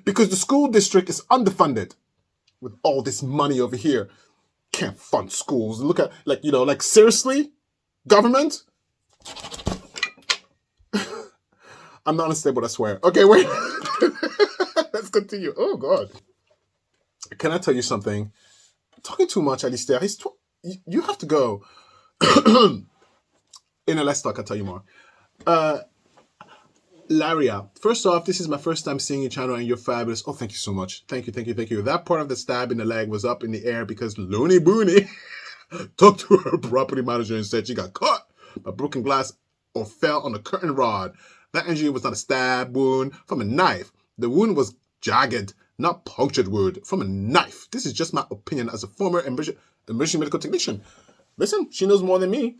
because the school district is underfunded with all this money over here. Can't fund schools. Look at, like, you know, like, seriously, government. I'm not unstable, I swear. Okay, wait. Let's continue. Oh, God. Can I tell you something? Talking too much, Alistair. You have to go. In a Let's Talk, I'll tell you more. Laria, first off, this is my first time seeing your channel and you're fabulous. Oh, thank you so much. Thank you. That part of the stab in the leg was up in the air because Looney Booney talked to her property manager and said she got caught by broken glass or fell on a curtain rod. That injury was not a stab wound from a knife. The wound was jagged, not punctured wound from a knife. This is just my opinion as a former emergency medical technician. Listen, she knows more than me.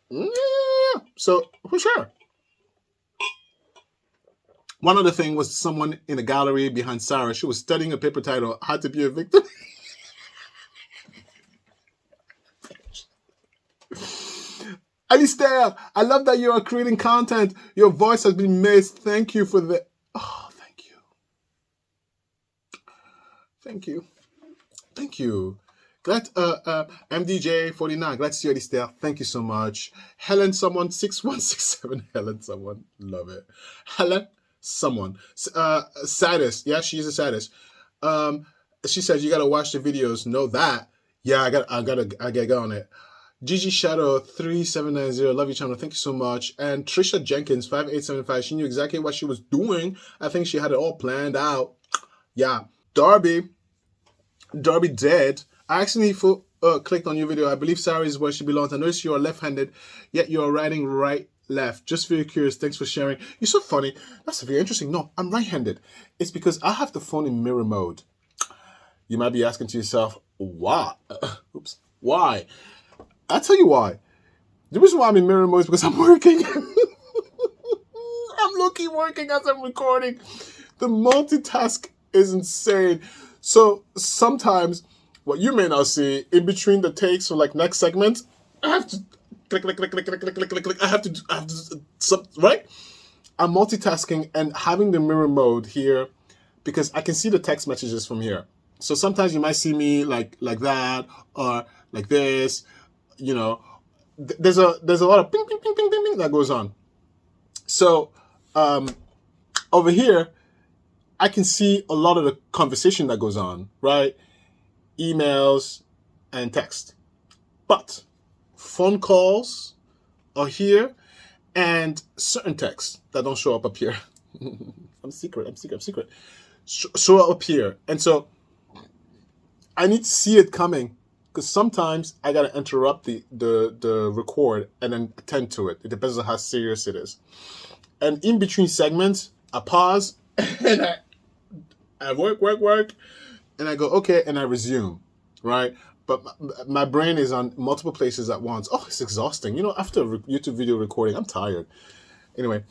Yeah. So, for sure. One other thing was someone in a gallery behind Sarah. She was studying a paper title, How to Be a Victim. Alistair, I love that you are creating content. Your voice has been missed. Thank you for the... Oh, thank you. Thank you. Glad, MDJ49, glad to see you, Alistair. Thank you so much. Helen someone, 6167. Helen someone, love it. Helen someone. Saddest, yeah, she's a saddest. She says, you got to watch the videos. Know that. Yeah, I gotta go on it. Gigi Shadow 3790, love your channel, thank you so much. And Trisha Jenkins 5875, she knew exactly what she was doing. I think she had it all planned out. Yeah. Darby dead. I actually clicked on your video. I believe Sarah is where she belongs. I noticed you are left-handed, yet you are writing right left. Just very curious. Thanks for sharing. You're so funny. That's very interesting. No, I'm right-handed. It's because I have the phone in mirror mode. You might be asking to yourself, why? Oops. Why? I'll tell you why. The reason why I'm in mirror mode is because I'm working. I'm low-key working as I'm recording. The multitask is insane. So sometimes what you may not see in between the takes for like next segment, I have to click. I have to, right? I'm multitasking and having the mirror mode here because I can see the text messages from here. So sometimes you might see me like that or like this, you know. There's a lot of ping, ping, ping, ping, ping, ping that goes on. So over here, I can see a lot of the conversation that goes on, right? Emails and text. But phone calls are here and certain texts that don't show up here. I'm secret. Show up here. And so I need to see it coming because sometimes I got to interrupt the record and then attend to it. It depends on how serious it is. And in between segments, I pause and I work, and I go, okay, and I resume, right? But my brain is on multiple places at once. Oh, it's exhausting. You know, after a YouTube video recording, I'm tired. Anyway.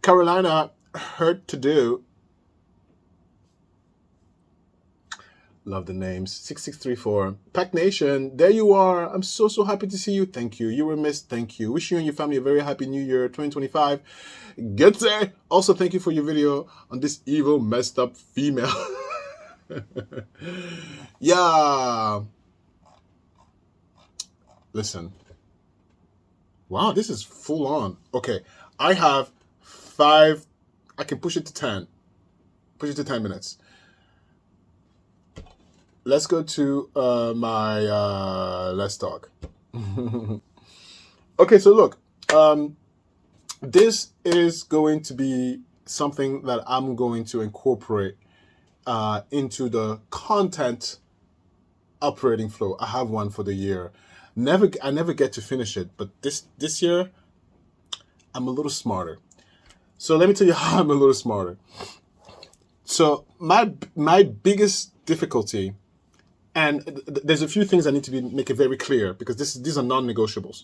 Carolina, Hurt to Do. Love the names. 6634. PACT Nation, there you are. I'm so happy to see you. Thank you. You were missed. Thank you. Wish you and your family a very happy new year, 2025. Get there. Also, thank you for your video on this evil, messed up female. Yeah. Listen. Wow, this is full on. Okay, I have 5. I can push it to 10. Push it to 10 minutes. Let's go to my Let's Talk. Okay, so look. This is going to be something that I'm going to incorporate into the content operating flow. I have one for the year. I never get to finish it, but this year I'm a little smarter. So let me tell you how I'm a little smarter. So my biggest difficulty, and there's a few things I need to make it very clear because these are non-negotiables.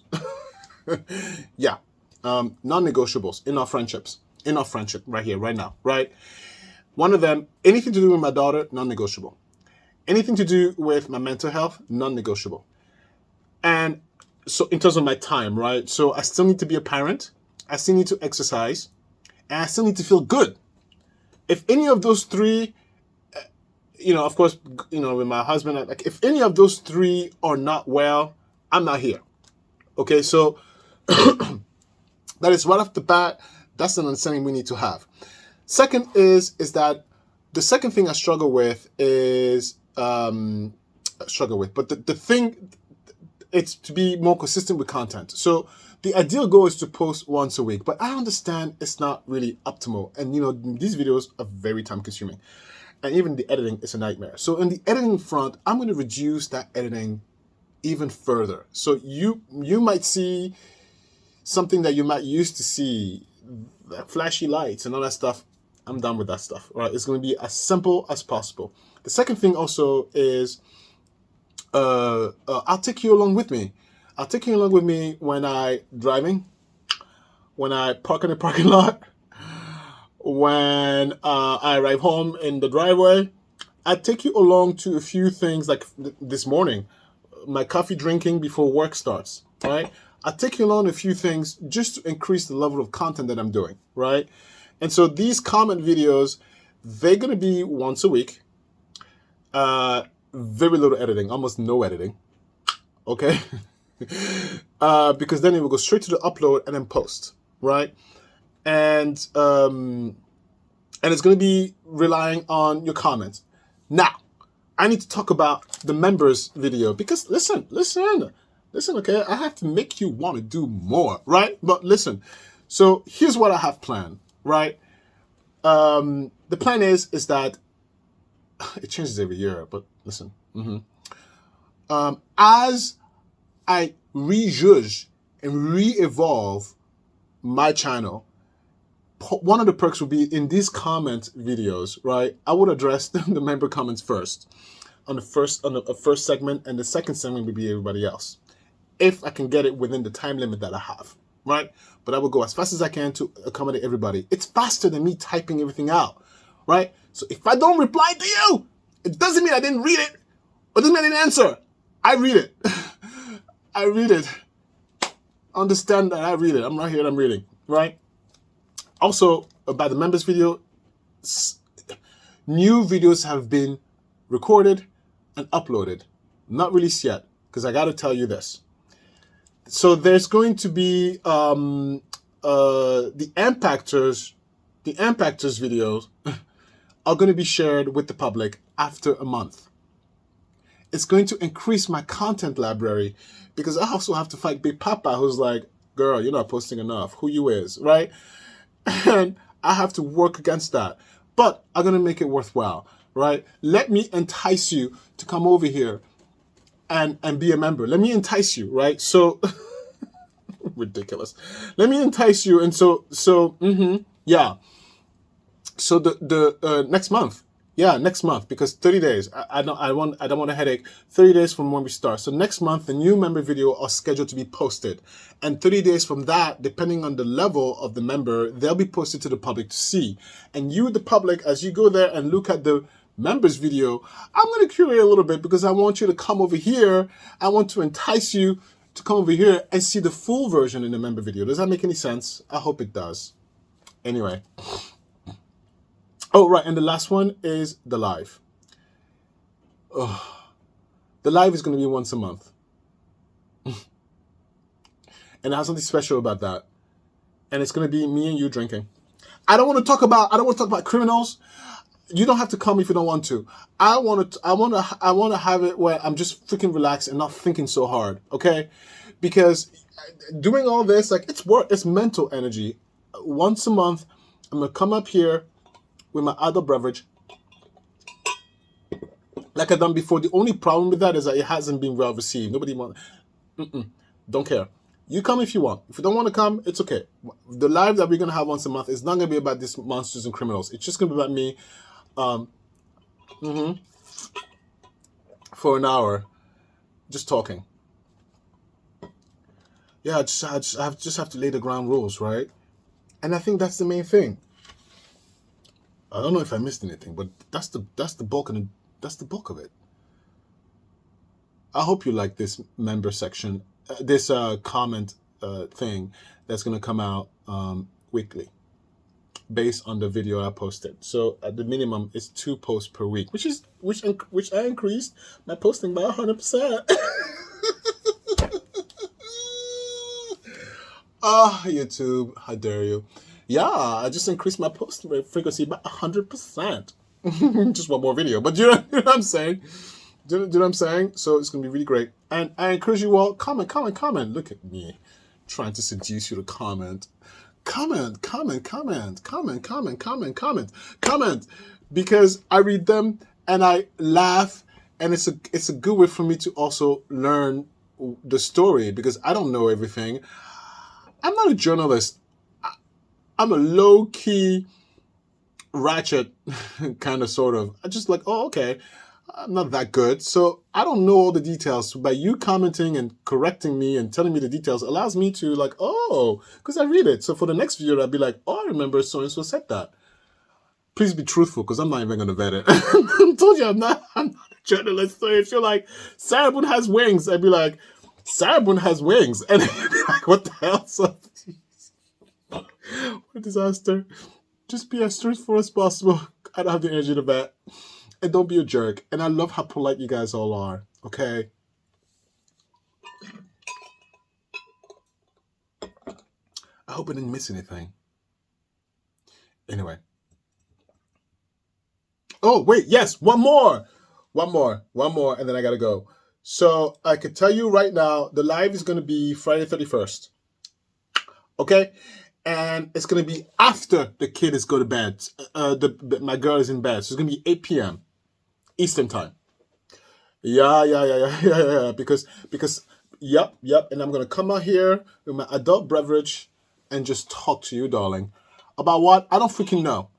Yeah, non-negotiables in our friendship right here, right now, right? One of them, anything to do with my daughter, non-negotiable. Anything to do with my mental health, non-negotiable. And so in terms of my time, right? So I still need to be a parent. I still need to exercise. And I still need to feel good. If any of those three, of course, with my husband, like if any of those three are not well, I'm not here. Okay, so that is right off the bat. That's an understanding we need to have. Second is that the second thing I struggle with is but the thing, it's to be more consistent with content. So the ideal goal is to post once a week, but I understand it's not really optimal. And these videos are very time consuming, and even the editing is a nightmare. So in the editing front, I'm going to reduce that editing even further. So you might see something that you might used to see, like flashy lights and all that stuff. I'm done with that stuff. All right, it's going to be as simple as possible. The second thing also is I'll take you along with me. I'll take you along with me when I driving, when I park in the parking lot, when I arrive home in the driveway. I take you along to a few things like this morning, my coffee drinking before work starts, right? I'll take you along a few things just to increase the level of content that I'm doing, right? And so these comment videos, they're going to be once a week. Very little editing, almost no editing. Okay? Because then it will go straight to the upload and then post, right? And it's going to be relying on your comments. Now, I need to talk about the members video because listen, okay? I have to make you want to do more, right? But listen, so here's what I have planned, right? The plan is that it changes every year, but listen. As I rejudge and re-evolve my channel, one of the perks will be in these comment videos, right? I would address the member comments first on the first segment, and the second segment would be everybody else, if I can get it within the time limit that I have, right? But I will go as fast as I can to accommodate everybody. It's faster than me typing everything out, right? So if I don't reply to you, it doesn't mean I didn't read it, or it doesn't mean I didn't answer. I read it. I read it. Understand that I read it. I'm right here and I'm reading, right? Also, about the members video, new videos have been recorded and uploaded. Not released yet, because I got to tell you this. So there's going to be the Impactors videos are going to be shared with the public after a month. It's going to increase my content library, because I also have to fight Big Papa, who's like, girl, you're not posting enough. Who you is, right? And I have to work against that. But I'm going to make it worthwhile, right? Let me entice you to come over here and be a member. Let me entice you, right? So, ridiculous. Let me entice you. And yeah. So the next month. Yeah, next month, because 30 days. I don't want a headache. 30 days from when we start. So next month, the new member video are scheduled to be posted. And 30 days from that, depending on the level of the member, they'll be posted to the public to see. And you, the public, as you go there and look at the members video, I'm going to curate a little bit, because I want you to come over here. I want to entice you to come over here and see the full version in the member video. Does that make any sense? I hope it does. Anyway. Oh, right, and the last one is the live. Oh, the live is going to be once a month. And I have something special about that. And it's going to be me and you drinking. I don't want to talk about criminals. You don't have to come if you don't want to. I want to have it where I'm just freaking relaxed and not thinking so hard, okay? Because doing all this, like, it's work, it's mental energy. Once a month, I'm going to come up here with my other beverage, like I've done before. The only problem with that is that it hasn't been well received. Nobody wants. Don't care. You come if you want. If you don't want to come, it's okay. The live that we're gonna have once a month is not gonna be about these monsters and criminals. It's just gonna be about me, for an hour, just talking. Yeah, I just have to lay the ground rules, right? And I think that's the main thing. I don't know if I missed anything, but that's the bulk of it. I hope you like this member section, this comment thing that's gonna come out weekly, based on the video I posted. So at the minimum, it's 2 posts per week, which I increased my posting by 100%. YouTube, how dare you? Yeah, I just increased my post frequency by 100%. Just one more video, but you know what I'm saying? Do you know what I'm saying? So it's going to be really great. And I encourage you all, comment. Look at me, trying to seduce you to comment. Comment. Because I read them and I laugh, and it's a good way for me to also learn the story, because I don't know everything. I'm not a journalist. I'm a low-key ratchet, kind of, sort of. I just like, oh, okay, I'm not that good. So I don't know all the details. So by you commenting and correcting me and telling me the details allows me to, like, oh, because I read it. So for the next video, I'll be like, oh, I remember so-and-so said that. Please be truthful, because I'm not even going to vet it. I told you I'm not a journalist. So if you're like, Sarah Boone has wings, I'd be like, Sarah Boone has wings. And I'd be like, what the hell? So, what a disaster. Just be as truthful as possible. I don't have the energy to vet. And don't be a jerk. And I love how polite you guys all are. Okay? I hope I didn't miss anything. Anyway. Oh, wait. Yes. One more. And then I got to go. So I could tell you right now, the live is going to be Friday 31st. Okay? And it's going to be after the kid is go to bed. My girl is in bed. So it's going to be 8 p.m. Eastern time. Yeah. Because Yep. And I'm going to come out here with my adult beverage and just talk to you, darling. About what? I don't freaking know.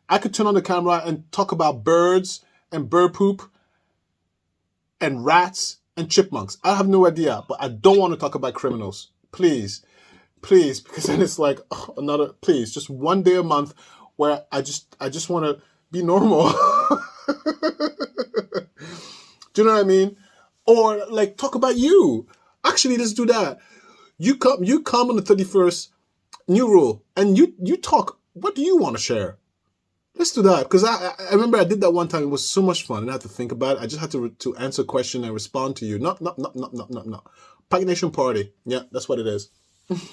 I could turn on the camera and talk about birds and bird poop and rats and chipmunks. I have no idea, but I don't want to talk about criminals. Please, because then it's like please, just one day a month where I just want to be normal. Do you know what I mean? Or like talk about you. Actually, let's do that. You come on the 31st, new rule, and you talk. What do you want to share? Let's do that, because I remember I did that one time. It was so much fun. I didn't have to think about it. I just had to answer a question and respond to you. No. PACT Nation party. Yeah, that's what it is.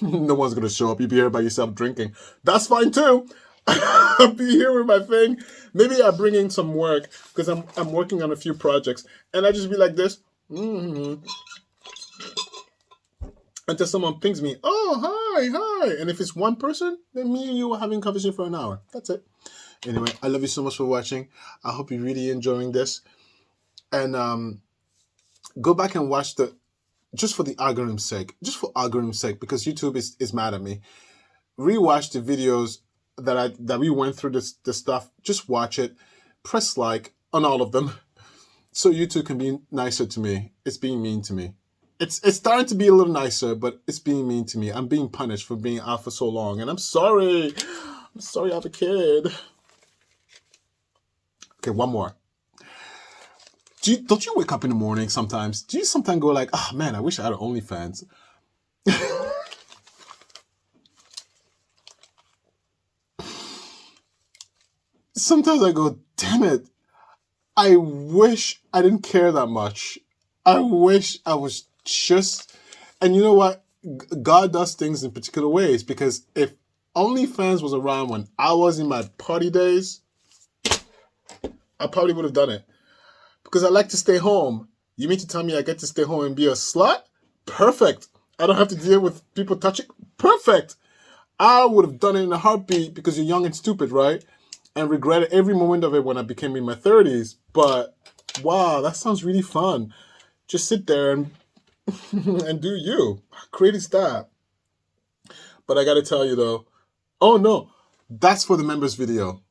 No one's going to show up. You'll be here by yourself drinking. That's fine too. I'll be here with my thing. Maybe I bring in some work, because I'm working on a few projects. And I just be like this. Until someone pings me. Oh, hi. And if it's one person, then me and you are having a conversation for an hour. That's it. Anyway, I love you so much for watching. I hope you're really enjoying this. And go back and watch just for the algorithm's sake. Just for algorithm's sake, because YouTube is mad at me. Rewatch the videos that we went through this stuff. Just watch it. Press like on all of them. So YouTube can be nicer to me. It's being mean to me. It's starting to be a little nicer, but it's being mean to me. I'm being punished for being out for so long. And I'm sorry. I'm sorry I have a kid. Okay, one more. Don't you wake up in the morning sometimes? Do you sometimes go like, oh man, I wish I had an OnlyFans? Sometimes I go, damn it. I wish I didn't care that much. I wish I was just... And you know what? God does things in particular ways, because if OnlyFans was around when I was in my party days, I probably would have done it. Because I like to stay home. You mean to tell me I get to stay home and be a slut? Perfect. I don't have to deal with people touching. Perfect. I would have done it in a heartbeat, because you're young and stupid, right? And regretted every moment of it when I became in my 30s. But wow, that sounds really fun. Just sit there and and do you. Crazy stuff. But I gotta tell you though, oh no, that's for the members video.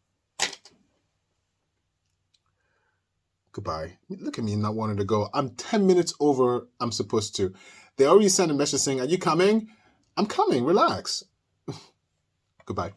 Goodbye. Look at me not wanting to go. I'm 10 minutes over. I'm supposed to. They already sent a message saying, are you coming? I'm coming. Relax. Goodbye.